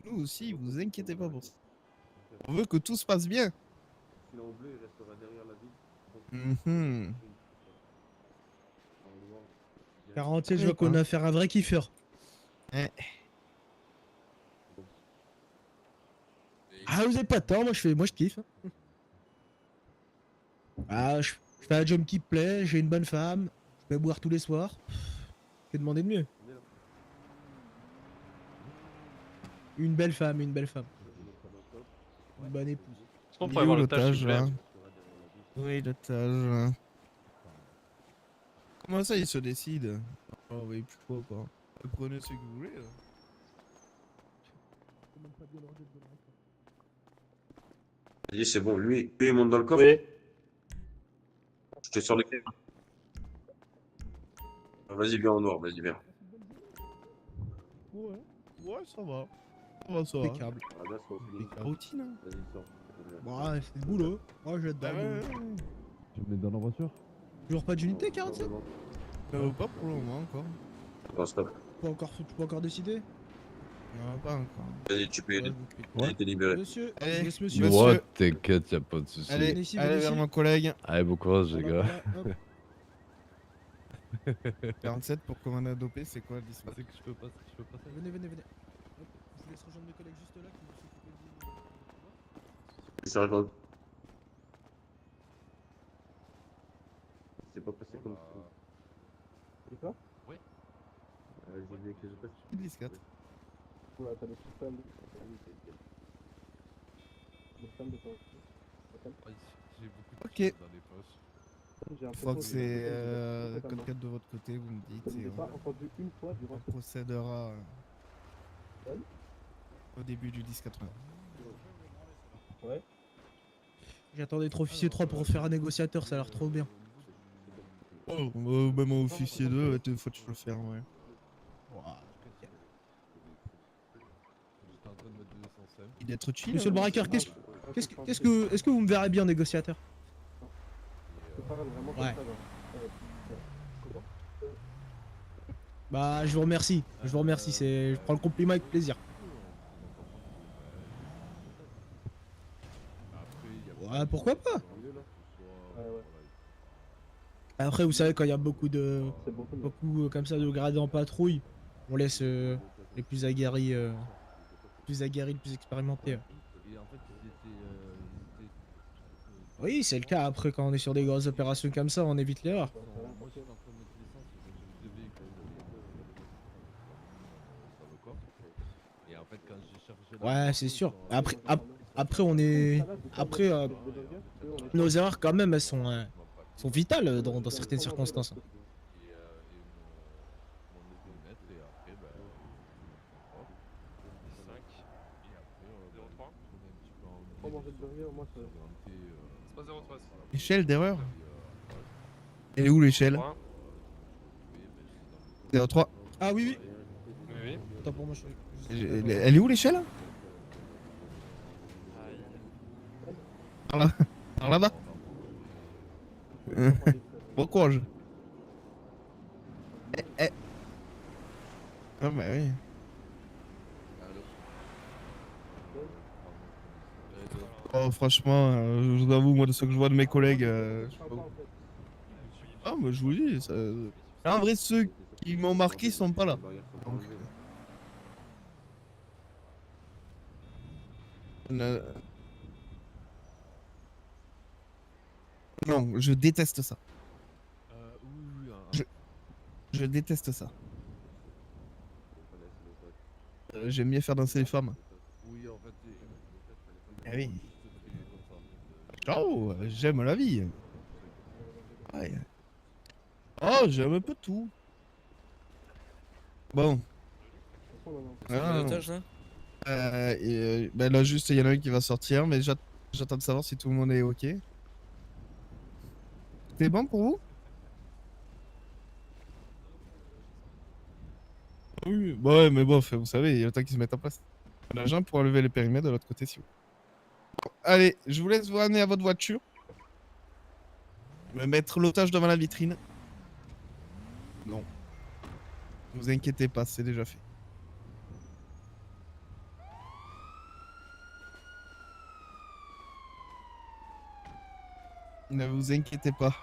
Nous aussi, vous inquiétez pas pour ça. On veut que tout se passe bien. Sinon, en bleu, il restera derrière la ville. Mhm. 47, je vois qu'on a affaire à un vrai kiffeur. Eh. Ah, vous avez pas tort, moi je kiffe. Ah, je fais un job qui me plaît, j'ai une bonne femme, je vais boire tous les soirs. Que demander de mieux? Une belle femme, une bonne épouse. Est-ce qu'on pourrait avoir l'otage, s'il vous plaît? Oui, l'otage. Comment ça, il se décide? Oh oui, pourquoi pas. Prenez ce que vous voulez. Là. Vas-y, c'est bon, lui, il monte dans le coffre. Oui. Je te sors les clés. Vas-y, viens en noir, vas-y, viens. Ouais, ça va. Ça va. Impeccable. Ah, là, c'est La routine, hein. Vas-y, sors. Bon, ouais, c'est le boulot. Moi, j'adore. Tu me mets dans la voiture? Toujours pas d'unité, 47? Pas pour le moment encore. Attends, stop. Tu peux encore décider? Non, pas encore. Vas-y, tu peux y aller. Ouais. Vas-y, t'es libéré. Monsieur, Allez, laisse monsieur. Monsieur. Ouais, t'inquiète, y'a pas de soucis. Allez, Venez ici, allez venez vers ici. mon collègue. Allez, bon courage, les gars. Voilà, hop. 47 pour commander dopé, c'est quoi le dispatch? C'est que je peux pas, Venez. Hop, je vous laisse rejoindre mes collègues juste là qui vont s'occuper du... Ça arrive. C'est pas passé comme ça. C'est quoi? Ouais. J'ai vu avec les autres. 10-4. Ouais, t'as des systèmes. Des systèmes de temps. J'ai beaucoup de Ok. choses dans les poches. Une fois que c'est code 4 de votre côté, vous me dites et pas entendu une fois durant on procédera au début du 10-80. Ouais. J'attends d'être officier 3 pour faire un négociateur, ça a l'air trop bien. Oh, même en officier 2, des fois tu peux le faire, ouais. J'étais en train de mettre de l'essence M. Il d'être chill. Monsieur le braqueur, est-ce que vous me verrez bien négociateur? Ouais. Bah, je vous remercie, je prends le compliment avec plaisir. Ouais, pourquoi pas? Après, vous savez, quand il y a beaucoup comme ça de gradés en patrouille, on laisse les plus aguerris, les plus expérimentés. Oui, c'est le cas. Après, quand on est sur des grosses opérations comme ça, on évite l'erreur. Ouais, c'est sûr. Après, nos erreurs quand même, elles sont vitales dans certaines circonstances. Échelle d'erreur. Elle est où l'échelle? 03. Ah oui. Oui. Attends pour moi, Elle est où l'échelle? Par là-bas. Bon courage. Ah bah oui. Oh franchement, je vous avoue, moi de ce que je vois de mes collègues, je sais pas où. Ah mais je vous dis, ça... en vrai ceux qui m'ont marqué sont pas là. Donc... Non, je déteste ça. Je déteste ça. J'aime mieux faire danser les femmes. Oui, en fait. Eh oui. Oh, j'aime la vie. Ouais. Oh, j'aime un peu tout. Bon. Ah, otage, là Ben là, juste, il y en a un qui va sortir, mais j'attends de savoir si tout le monde est ok. C'est bon pour vous? Oui, bah ouais, mais bof, vous savez, il y a le temps qu'ils se mettent en place. L'agent pour enlever les périmètres de l'autre côté, si vous. Bon, allez, je vous laisse vous ramener à votre voiture. Me mettre l'otage devant la vitrine. Non. Ne vous inquiétez pas, c'est déjà fait. Ne vous inquiétez pas.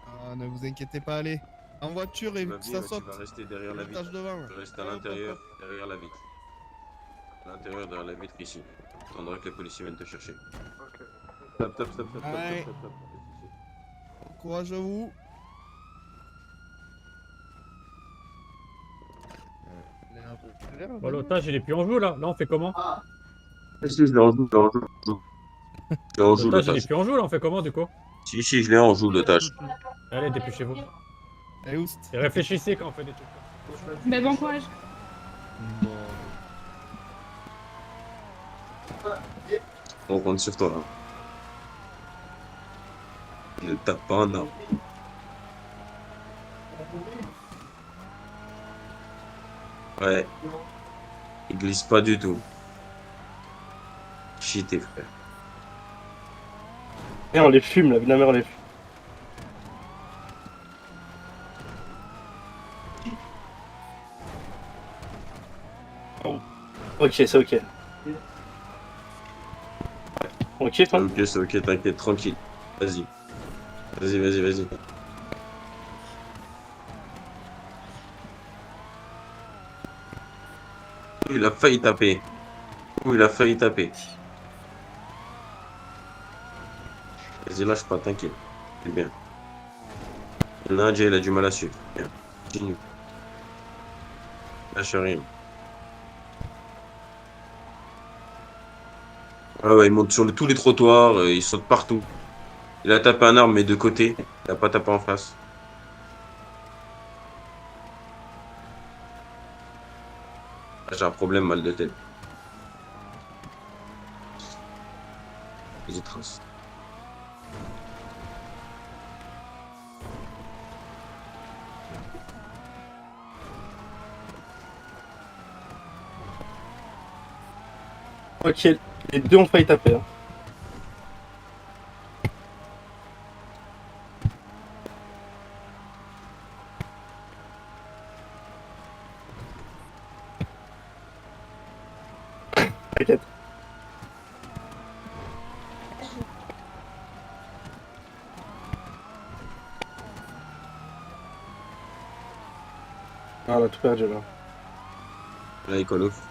Ah, ne vous inquiétez pas, allez. En voiture et que ça saute. Tu vas rester derrière la vitre. Devant. Tu restes à l'intérieur, derrière la vitre. À l'intérieur, derrière la vitre, ici. Tu attendras que les policiers viennent te chercher. Ok. Stop, stop, stop, stop, Ouais. stop, stop, stop. Bon courage à vous. Bon, l'otage, il est plus en jeu là. Là, on fait comment? Si, je l'ai en joue, je l'ai en joue. Je l'ai en joue, L'otage, il est l'otage. plus en jeu là. On fait comment du coup? Si, je l'ai en joue, l'otage. Allez, dépêchez-vous. Allez, oust. Et réfléchissez quand on fait des trucs. Bah, bon courage. On compte sur toi, là. Ne tape pas un arbre. Ouais. Il glisse pas du tout. Cheaté, frère. Et on les fume, la vie de la mère, on les fume. Oh. Ok, c'est ok. Ok, C'est fin. ok, c'est ok, t'inquiète, tranquille. Vas-y. Vas-y, vas-y, vas-y. Il a failli taper. Il a failli taper. Vas-y, lâche pas, t'inquiète. C'est bien. Nadia, il a du mal à suivre. Bien. Continue. Lâche rien. Ah ouais, il monte sur tous les trottoirs, il saute partout. Il a tapé un arbre, mais de côté. Il a pas tapé en face. Ah, j'ai un problème, mal de tête. Vas-y, trace. Ok, les deux ont failli taper. Hein. T'inquiète. Ah, on a tout perdu là. Là, il colle off.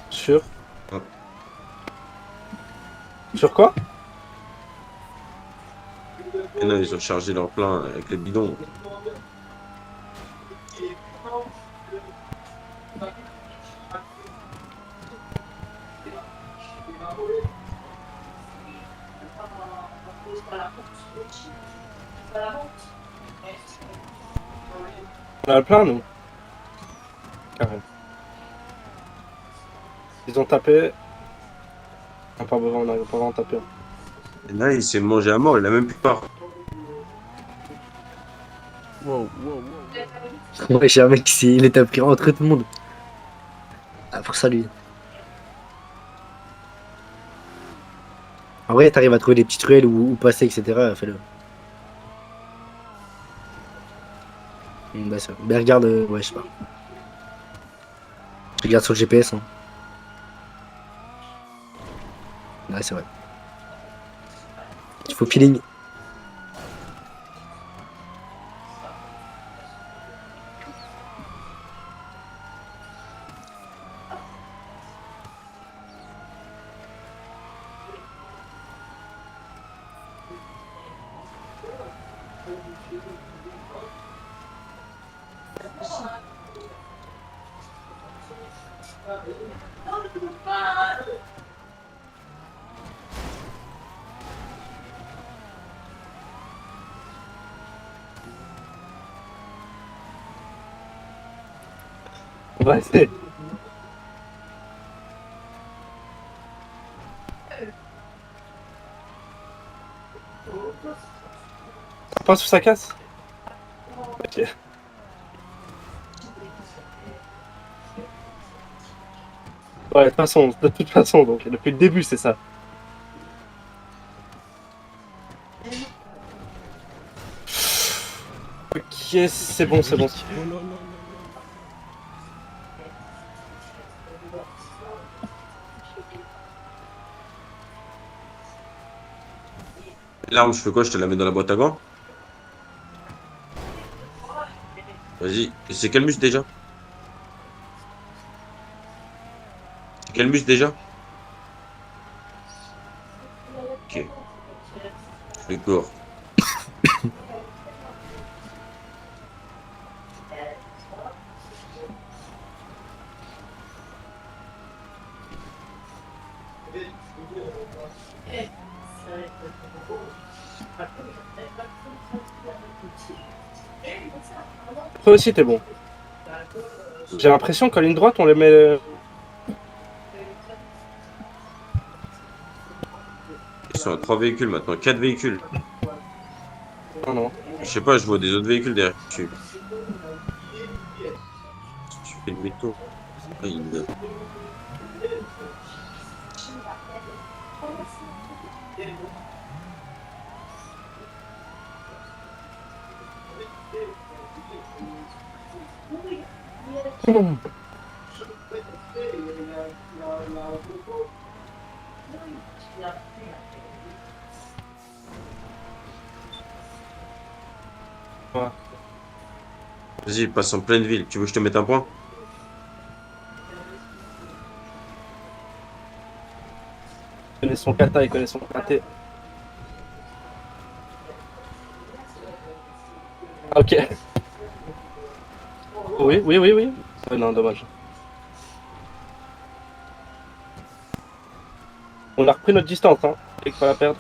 Sûr? Ah. Sur quoi? Et non, ils ont chargé leur plein avec les bidons. On a le plein, nous? Carré. Ils ont tapé. Ah, pas besoin, on a pas vraiment tapé. Et là, il s'est mangé à mort, il a même plus peur. Ouais, j'ai un mec, il était pris entre tout le monde. Ah, pour ça, lui. En vrai, t'arrives à trouver des petites ruelles où passer, etc. Fais-le. Bah, ça. Mais regarde, ouais, je sais pas. Je regarde sur le GPS. Hein. Ouais, c'est vrai. Il faut feeling. On va essayer. Ça passe ou ça casse? Ok. Ouais, de toute façon, donc depuis le début, c'est ça. Ok, c'est bon, c'est bon. L'arme, je fais quoi? Je te la mets dans la boîte à gants? Vas-y. Et c'est quel muscle déjà? C'est quel muscle déjà? Ok. Je fais court. Après aussi, t'es bon. J'ai l'impression qu'en ligne droite, on les met. Ils sont à 3 véhicules maintenant, 4 véhicules. Non, non. Je sais pas, je vois des autres véhicules derrière. Tu fais demi-tour. Ah, Vas-y, passe en pleine ville. Tu veux que je te mette un point? Il connaît son kata, il connaît son karaté. Ok. Oui, oui, oui, oui. Non, dommage. On a repris notre distance, hein. Il faut pas la perdre.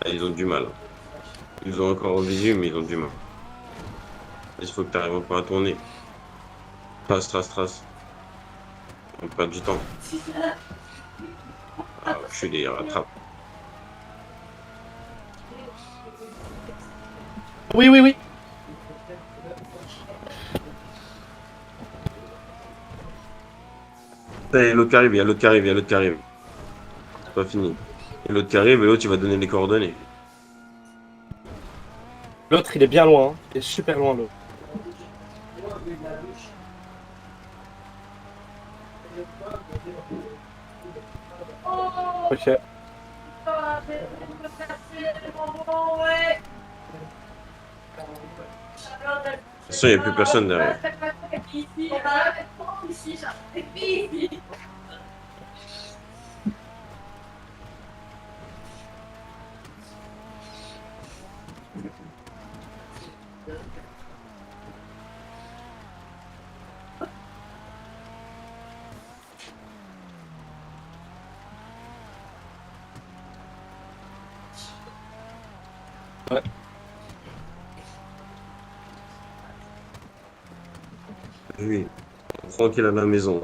Ah, ils ont du mal. Ils ont encore au visu, mais ils ont du mal. Il faut que tu arrives encore à tourner. Trace, trace, trace. On perd du temps. Ah, je suis des rattrape. Oui, oui, oui. Il y a l'autre qui arrive, il y a l'autre qui arrive, il y a l'autre qui arrive. C'est pas fini. Il y a l'autre qui arrive et l'autre il va donner les coordonnées. L'autre, il est bien loin. Hein. Il est super loin, l'autre. Ok. De toute façon, il n'y a plus personne derrière. Ouais. Oui, tranquille à la maison.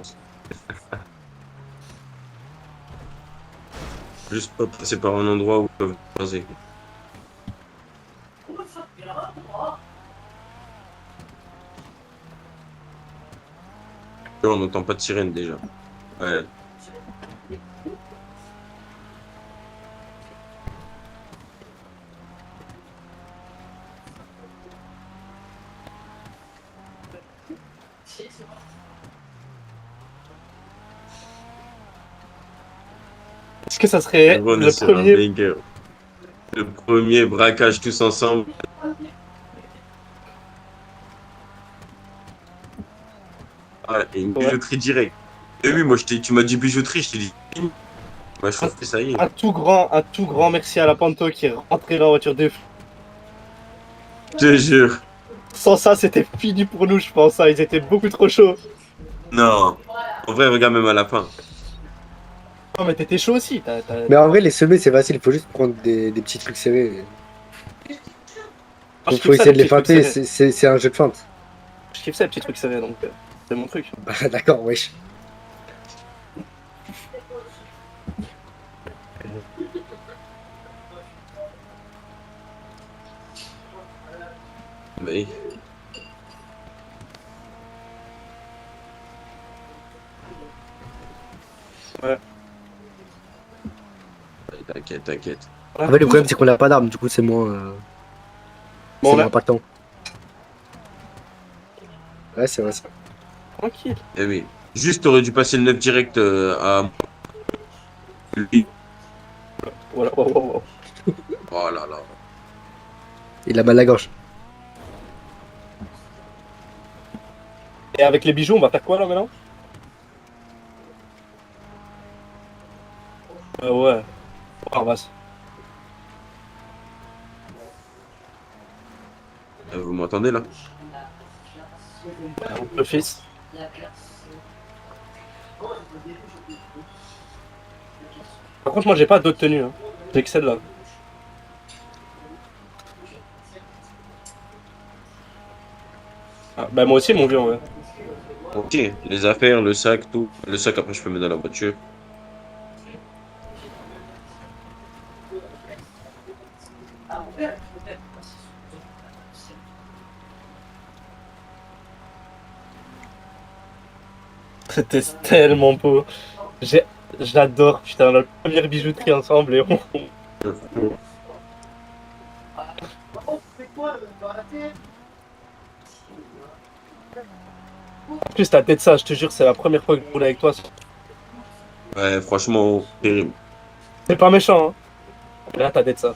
Juste pas passer par un endroit où ils peuvent croiser. On n'entend pas de sirène déjà. Ouais. Est-ce que ça serait On est le sur un premier... banger. Le premier braquage tous ensemble. Ah, et une bijouterie directe. Et oui, moi, tu m'as dit bijouterie, je t'ai dit. Moi, je pense que ça y est. Un tout grand merci à la Panto qui est rentré dans la voiture de fou. Je te jure. Sans ça, c'était fini pour nous, je pense. Hein. Ils étaient beaucoup trop chauds. Non. En vrai, regarde même à la fin. Non, mais t'étais chaud aussi. Mais en vrai, les semer, c'est facile. Il faut juste prendre des petits trucs serrés. Il faut essayer de les feinter. C'est un jeu de feinte. Je kiffe ça, les petits trucs serrés, donc c'est mon truc. Bah, d'accord, wesh. Mais... Ouais. T'inquiète, t'inquiète. En fait, le problème, c'est qu'on n'a pas d'armes. Du coup, c'est moins, Bon, moins impactant. Ouais, c'est vrai ça. Tranquille. Eh oui. Juste, t'aurais dû passer le 9 direct à... Voilà, wow. Oh là là. Il a mal à la gorge. Et avec les bijoux, on va faire quoi là maintenant? Ouais. On ramasse. Vous m'entendez là? Le fils. Par contre, moi j'ai pas d'autres tenues. Hein. J'ai que celle-là. Ah, bah moi aussi mon vieux en vrai. Ok, les affaires, le sac, tout. Le sac après je peux mettre dans la voiture. C'était tellement beau. J'adore, putain, la première bijouterie ensemble et on... En plus, ta tête ça, je te jure, c'est la première fois que je roule avec toi. Ouais, franchement, terrible. C'est pas méchant, hein. Là, ta tête ça.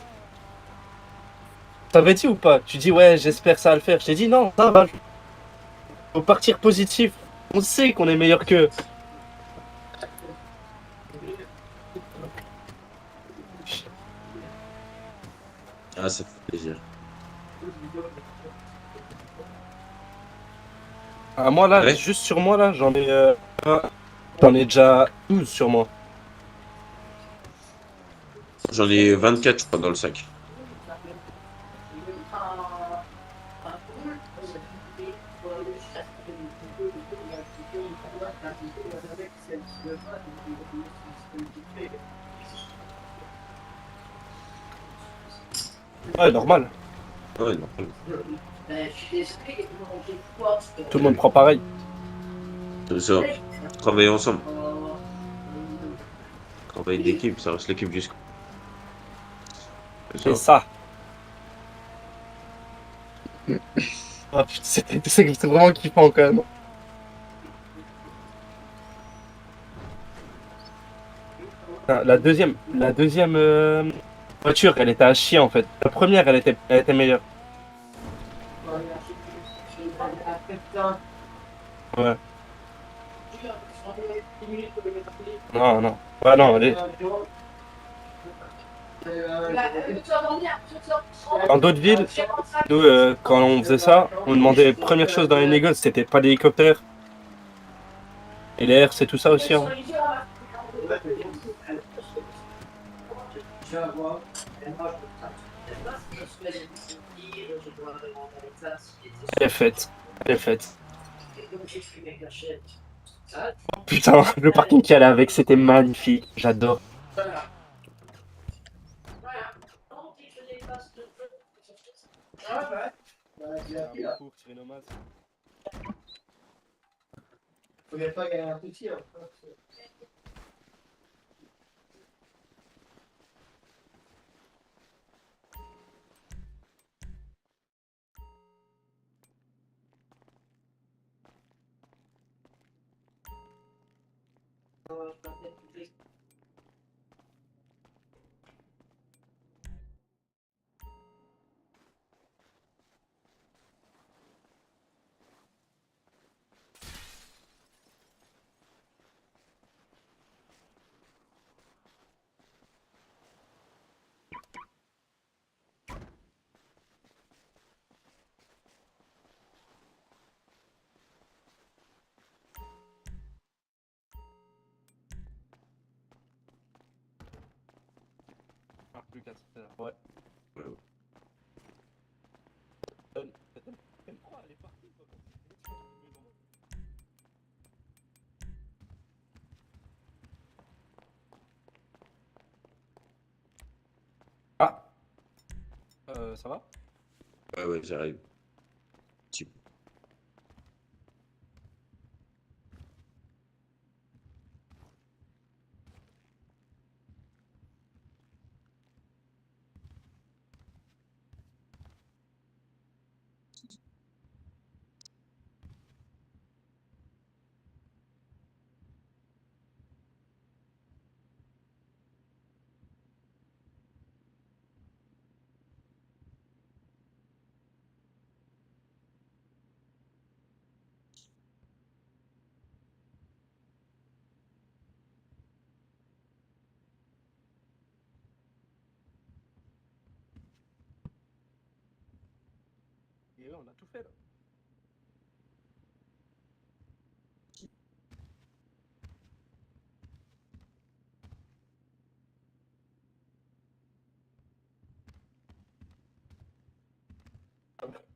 T'avais dit ou pas? Tu dis, ouais, j'espère que ça va le faire. Je t'ai dit, non, ça va. Faut partir positif. On sait qu'on est meilleur qu'eux. Ah, ça fait plaisir. Ah, moi là, Ouais. juste sur moi là, j'en ai déjà 12 sur moi. J'en ai 24, je crois, dans le sac. Ouais, normal. Ouais, non. Tout le monde prend pareil. C'est ça. Travailler ensemble. Travailler d'équipe, ça reste l'équipe jusqu'au. C'est ça. Ah, putain, c'est vraiment kiffant quand même. Ah, la deuxième voiture, elle était à chier en fait. La première, elle était meilleure. Ouais. Non, non. Bah non, allez. Dans d'autres villes, nous, quand on faisait ça, on demandait première chose dans les négoces, c'était pas l'hélicoptère. Et l'air, c'est tout ça aussi. Hein. Elle est faite. Elle est faite. Putain, le parking qu'il y allait avec, c'était magnifique. J'adore. Plus 4, ouais. Ah, ça va? Ouais, j'arrive. Et on a tout fait là.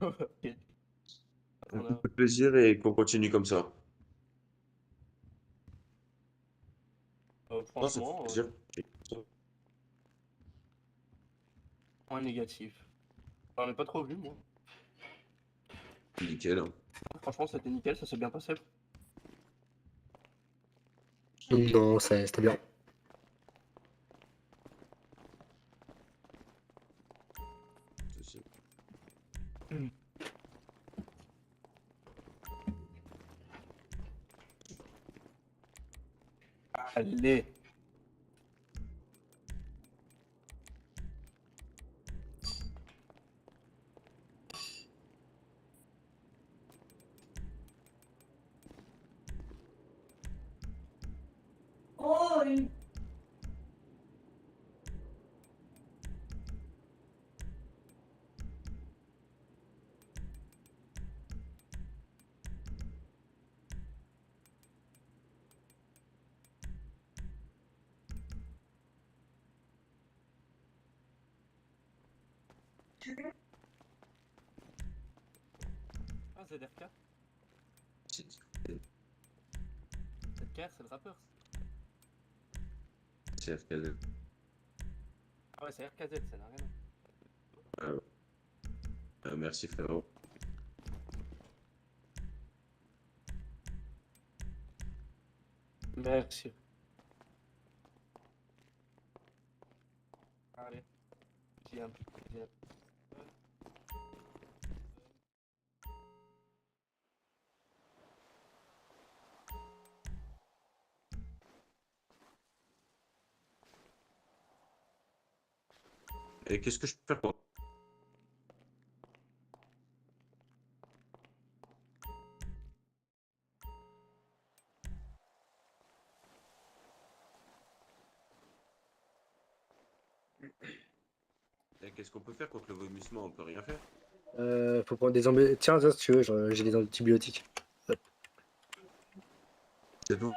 Ok. Un peu de plaisir et qu'on continue comme ça. Non, ça fait Franchement, plaisir. point négatif. J'en ai pas trop vu, moi. Nickel. Hein. Franchement, c'était nickel, ça s'est bien passé. Non, c'était bien. Allez. Oh, une... Ah, ZRK. ZRK, c'est le rappeur. C'est RKZ. Ah ouais, c'est RKZ, ça n'a rien. Merci frérot. Merci. Allez. Viens. Et qu'est-ce que je peux faire pour... Et qu'est-ce qu'on peut faire contre le vomissement? On peut rien faire. Faut prendre des antibiotiques. Tiens, ça, si tu veux, j'ai des antibiotiques. Hop. C'est bon.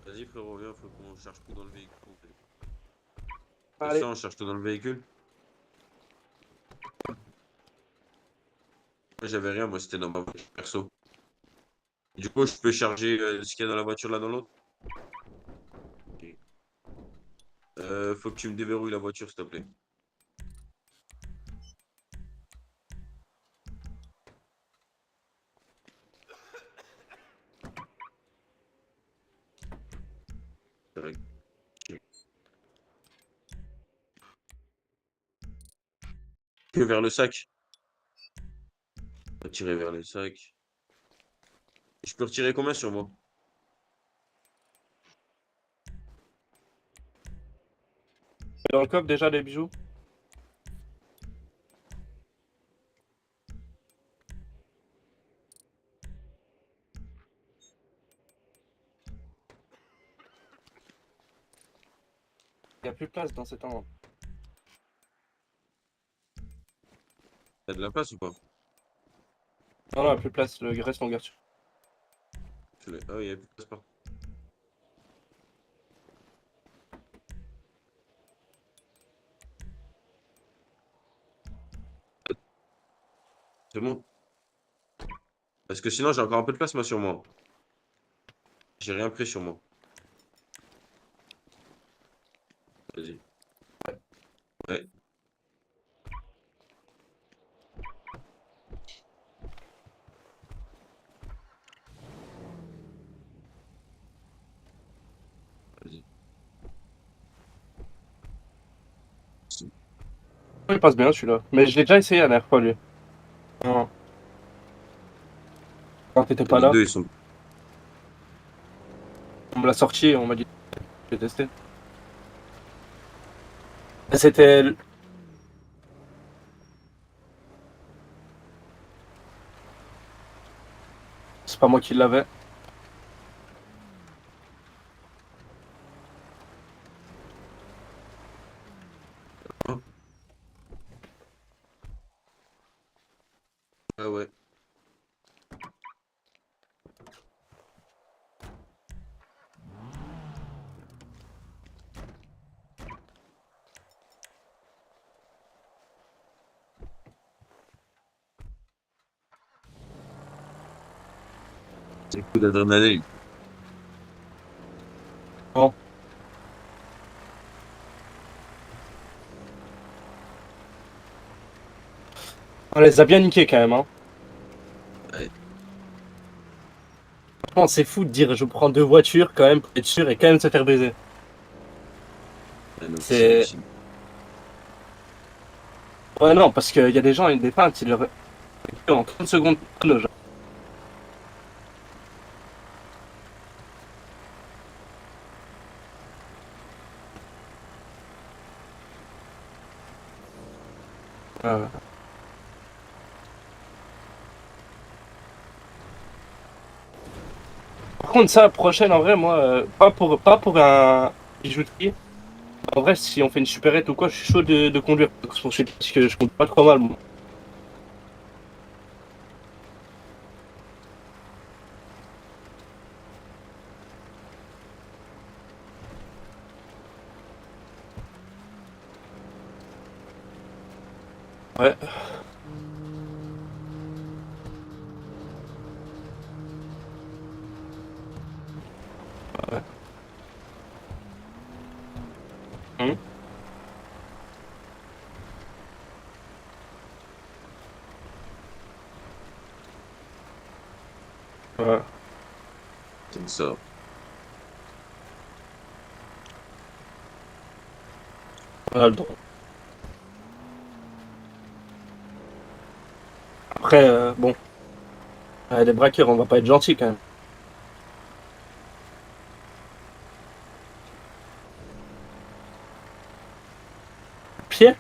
Vas-y frérot, viens, faut qu'on cherche tout dans le véhicule. Allez. Ça, on cherche tout dans le véhicule. Moi j'avais rien, moi c'était dans ma voiture perso. Du coup, je peux charger ce qu'il y a dans la voiture là dans l'autre. Ok. Faut que tu me déverrouilles la voiture s'il te plaît. Ok. Que vers le sac. On va tirer vers le sac. Je peux retirer combien sur moi? Dans le coffre déjà les bijoux. Il n'y a plus de place dans cet endroit. T'as de la place ou pas? Non, non, il n'y a plus de place, le reste en garde. Ah oui, il n'y a plus de place partout. C'est bon. Parce que sinon, j'ai encore un peu de place moi sur moi. J'ai rien pris sur moi. Vas-y. Ouais. Vas-y. Il passe bien celui-là. Mais je l'ai déjà essayé la dernière fois lui. Non. Quand t'étais pas Les là, deux, ils sont. on me l'a sorti et on m'a dit j'ai testé. Et c'était. C'est pas moi qui l'avais. Ah ouais. C'est le coup d'adrénaline. Bon. On les a bien niqués quand même, hein. Ouais. Franchement, c'est fou de dire je prends deux voitures quand même pour être sûr et quand même se faire baiser. Ah non, C'est. Ouais, non, parce qu'il y a des gens, des feintes, ils leur. En 30 secondes, genre. Ouais. Par contre, ça, prochaine, en vrai, moi, pas pour un bijouterie. En vrai, si on fait une supérette ou quoi, je suis chaud de conduire. Parce que je conduis pas trop mal, moi. Ouais. Ouais. Ouais. C'est ça. On a le droit. Après, bon. Les braqueurs, on va pas être gentils quand même. Pied?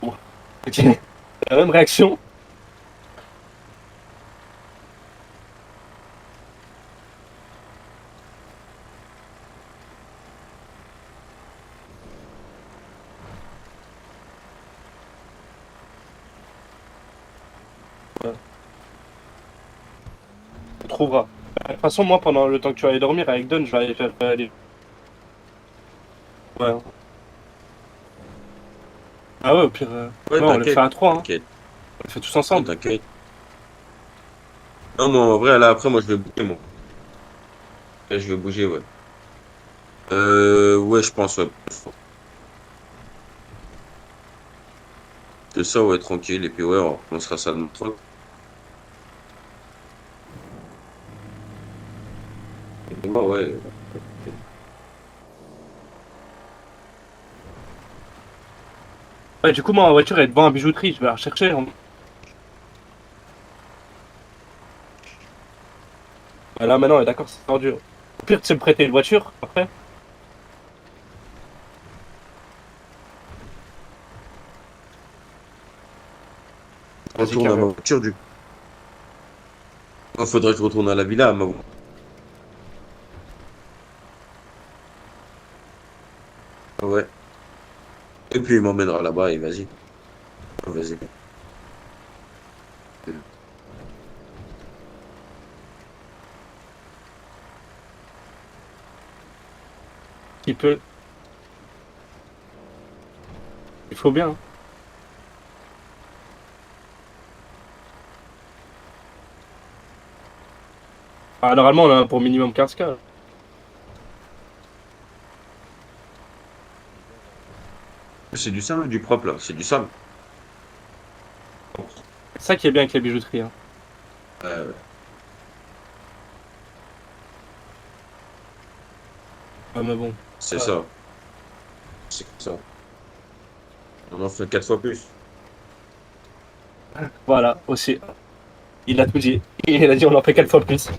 Bon. Ok. La même réaction. On trouvera. De toute façon, moi, pendant le temps que tu vas aller dormir avec Don, je vais aller faire les... Ouais. Ah ouais, au pire, Ouais, on le t'inquiète. fait à 3, hein. T'inquiète. On le fait tous ensemble. T'inquiète. Non, moi, en vrai, là, après, moi, je vais bouger, moi. Là, je vais bouger, ouais. Ouais, je pense, ouais. C'est ça, ouais, tranquille. Et puis, ouais, on sera ça de trois. Ouais. Ouais, du coup, moi, ma voiture elle est devant la bijouterie, je vais la rechercher, hein. Ouais, là, maintenant, d'accord, c'est tendu. Au pire, tu sais me prêter une voiture, après. On Vas-y, retourne à ma carré. voiture, du coup. Il faudrait que je retourne à la villa, à ma voiture. Ouais. Et puis, il m'emmènera là-bas, et vas-y. Vas-y. Il peut. Il faut bien, hein. Ah, normalement, on en a pour minimum 15K. C'est du sale ou du propre, là? C'est du sale. C'est ça qui est bien avec les bijouteries, hein. Ouais. Ouais, mais bon. C'est ça. C'est comme ça. On en fait 4 fois plus. Voilà, aussi. Il a tout dit. Il a dit on en fait 4 fois plus.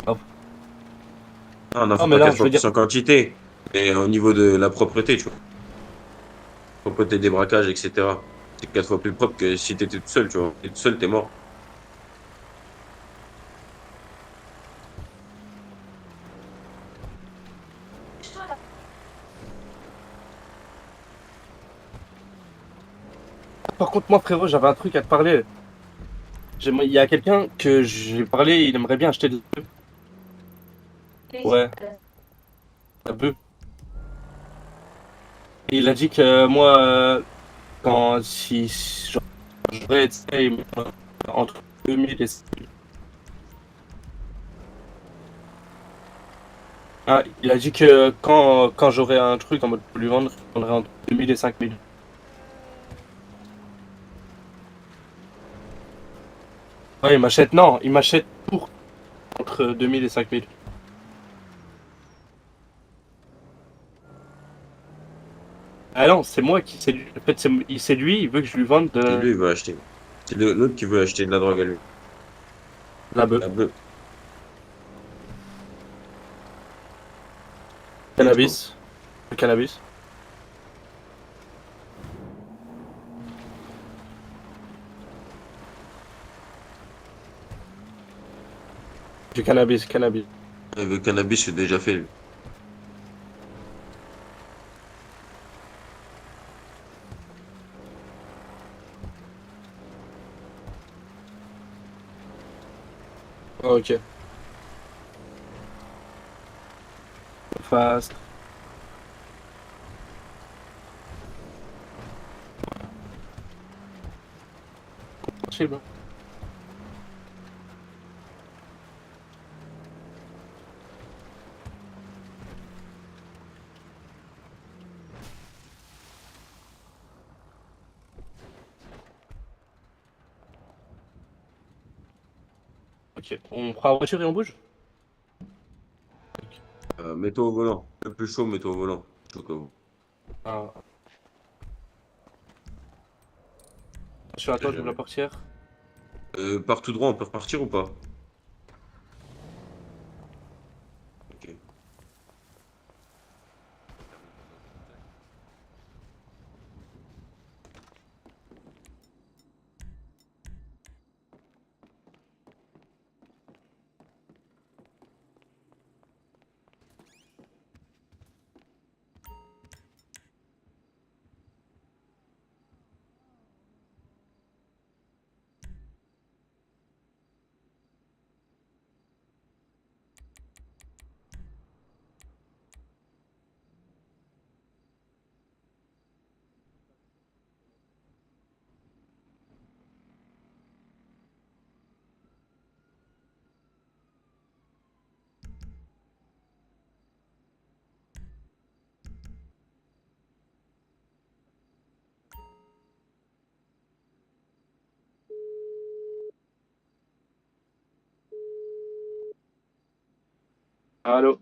Hop. Ah, on en Non, fait mais pas non, 4 je fois veux dire. plus en quantité. Mais au niveau de la propreté, tu vois. Propreté des braquages, etc. C'est 4 fois plus propre que si t'étais tout seul, tu vois. T'es tout seul, t'es mort. Par contre, moi, frérot, j'avais un truc à te parler. Il y a quelqu'un que j'ai parlé, il aimerait bien acheter des bœufs. Ouais, un bœuf. Et il a dit que moi, quand si j'aurais été entre 2000 et 5000. Ah, il a dit que quand j'aurais un truc en mode pour lui vendre, je prendrais entre 2000 et 5000. Ouais, il m'achète, non, il m'achète pour entre 2000 et 5000. Ah non, c'est moi qui séduis. En fait, il séduit, il veut que je lui vende Et de lui, il veut acheter. C'est l'autre qui veut acheter de la drogue à lui. la bœuf. La bleue. Cannabis. Le cannabis. Du cannabis, cannabis. Il veut cannabis, c'est déjà fait, lui. Oh, ok. Fast. Compréhensible. Ok, on prend la voiture et on bouge? Mets-toi au volant. Le plus chaud, mets-toi au volant. Chaud que vous. Ah. Attention à toi, j'ouvre la portière. Par tout droit, on peut repartir ou pas? Ok. Allô?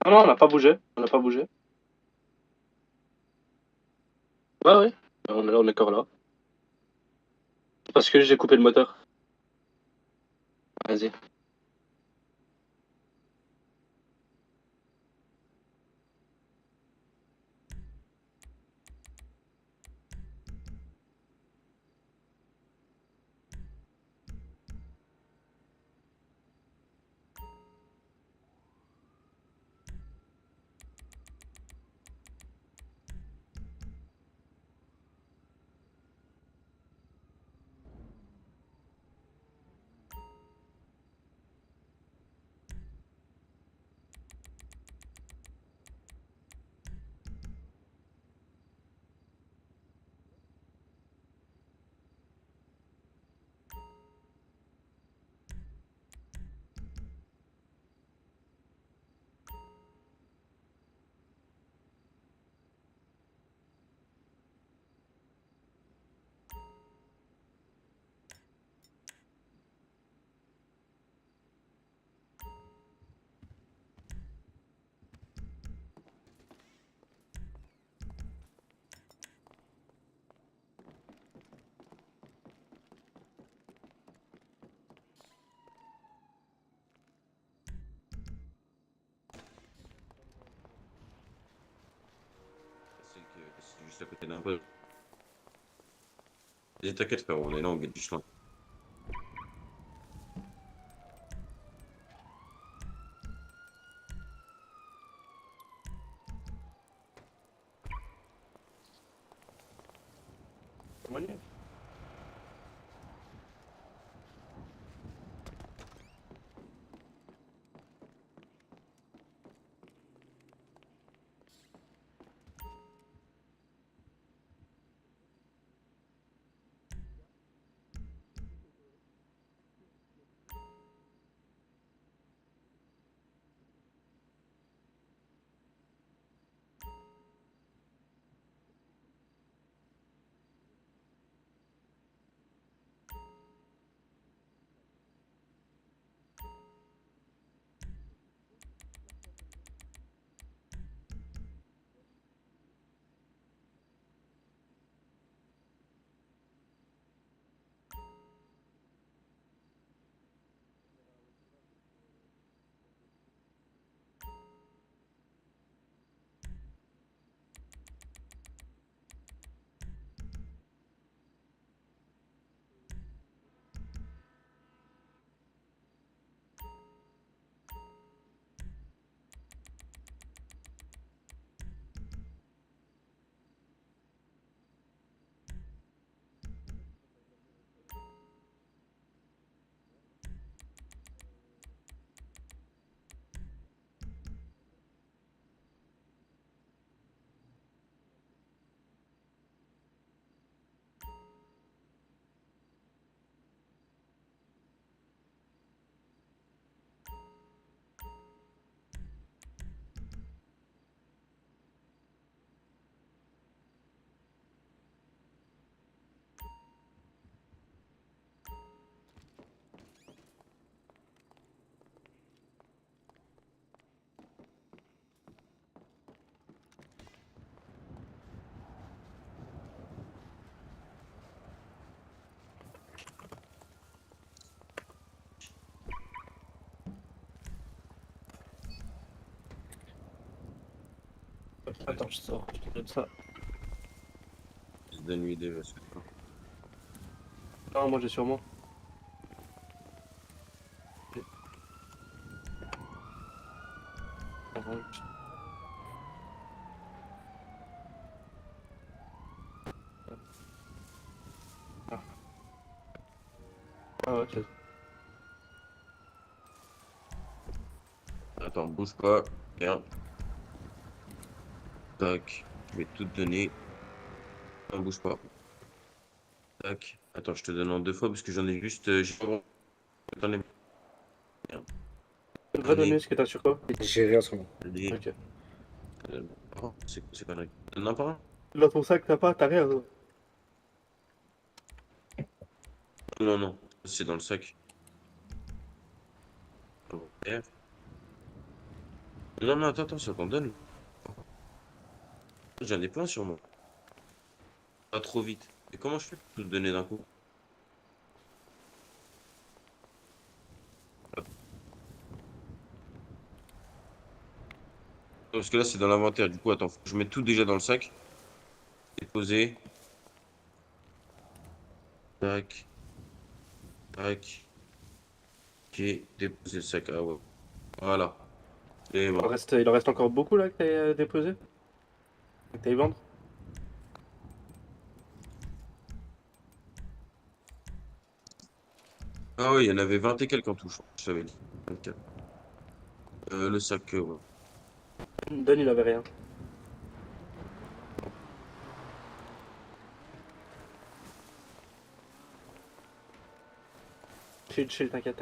Non, non, on n'a pas bougé. On n'a pas bougé. Ouais, ouais. On est là, on est encore là. Parce que j'ai coupé le moteur. Vas-y. C'est juste à côté d'un peu. Vas-y, t'inquiète, frérot, on est là, on guette du chemin. Attends, je sors, je te donne ça. Je te donne une idée, parce que Non, moi j'ai sur moi. Ah ouais, c'est... Attends, bouge pas. Regarde. Tac. Je vais tout te donner. Non, bouge pas. Tac. Attends, je te donne en deux fois parce que j'en ai juste. J'ai pas bon. Attendez. Merde. Va donner ce que t'as sur toi. J'ai rien sur moi. Allez. Ok. Oh, c'est quoi ces conneries? Donne un par un? Dans ton sac, t'as rien. Toi. Non, non. C'est dans le sac. Oh. Non, mais attends, ça t'en donne. J'en ai plein sur moi. Pas trop vite. Et comment je fais pour tout te donner d'un coup? Parce que là, c'est dans l'inventaire. Du coup, attends, faut que je mette tout déjà dans le sac. Déposer. Tac. Tac. Ok, déposer le sac. Ah ouais. Voilà. Et Il bon. en reste encore beaucoup là que t'as déposé? Que t'as vendre? Ah oui, il y en avait 20 et quelques en tout, je t'avais dit. 24. Le sac, ouais. Don, il avait rien. Chill, t'inquiète.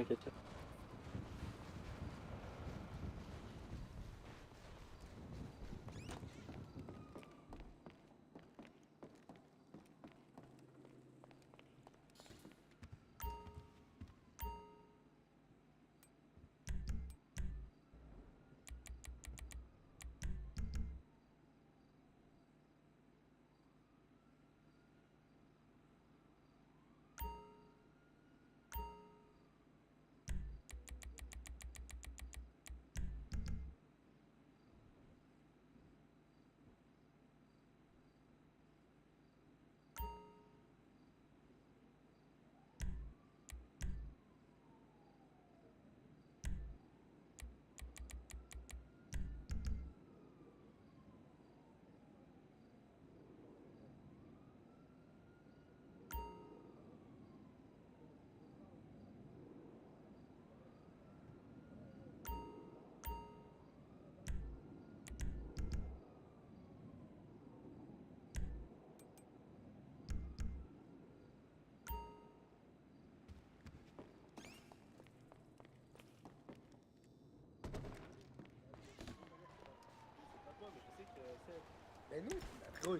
Mais non, frérot,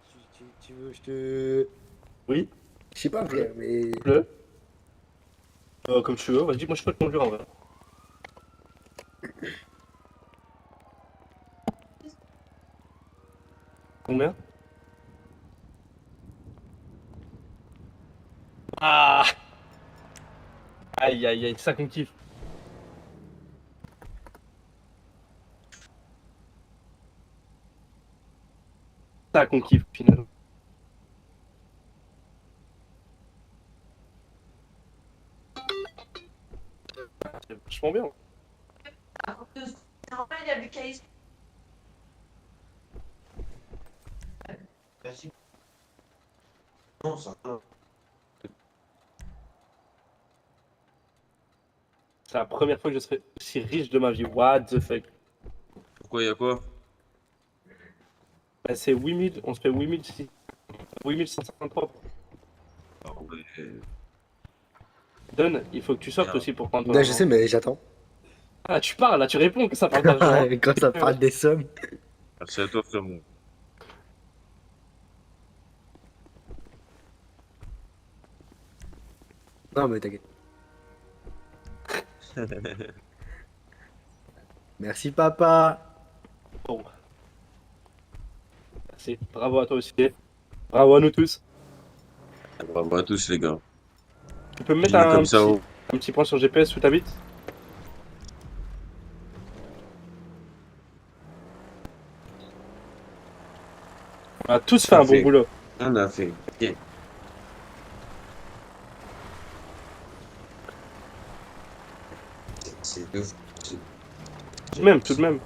tu veux, je te. Oui? Je sais pas, frère, mais. Comme tu veux, vas-y, moi je peux te conduire en vrai. Combien? Ah! Aïe, ça qu'on kiffe. Ça qu'on kiffe, finalement. C'est vachement bien. Merci. Non, ça. C'est la première fois que je serai aussi riche de ma vie. What the fuck? Pourquoi, y a quoi? Bah, c'est 8000, on se fait 8153. Ah ouais. Don, il faut que tu sortes aussi pour prendre. Non, je sais, mais j'attends. Ah, tu parles là, tu réponds que ça parle d'argent. Quand ça parle des sommes. Merci à toi, frérot. Non, mais t'inquiète. Merci, papa. Bon. Merci. Bravo à toi aussi. Bravo à nous tous. Bravo à tous, les gars. Tu peux me mettre Dis-le comme ça, oh. un petit point sur GPS où t'habites? On a tous fait un bon boulot. On a fait. Ok. Tout de même.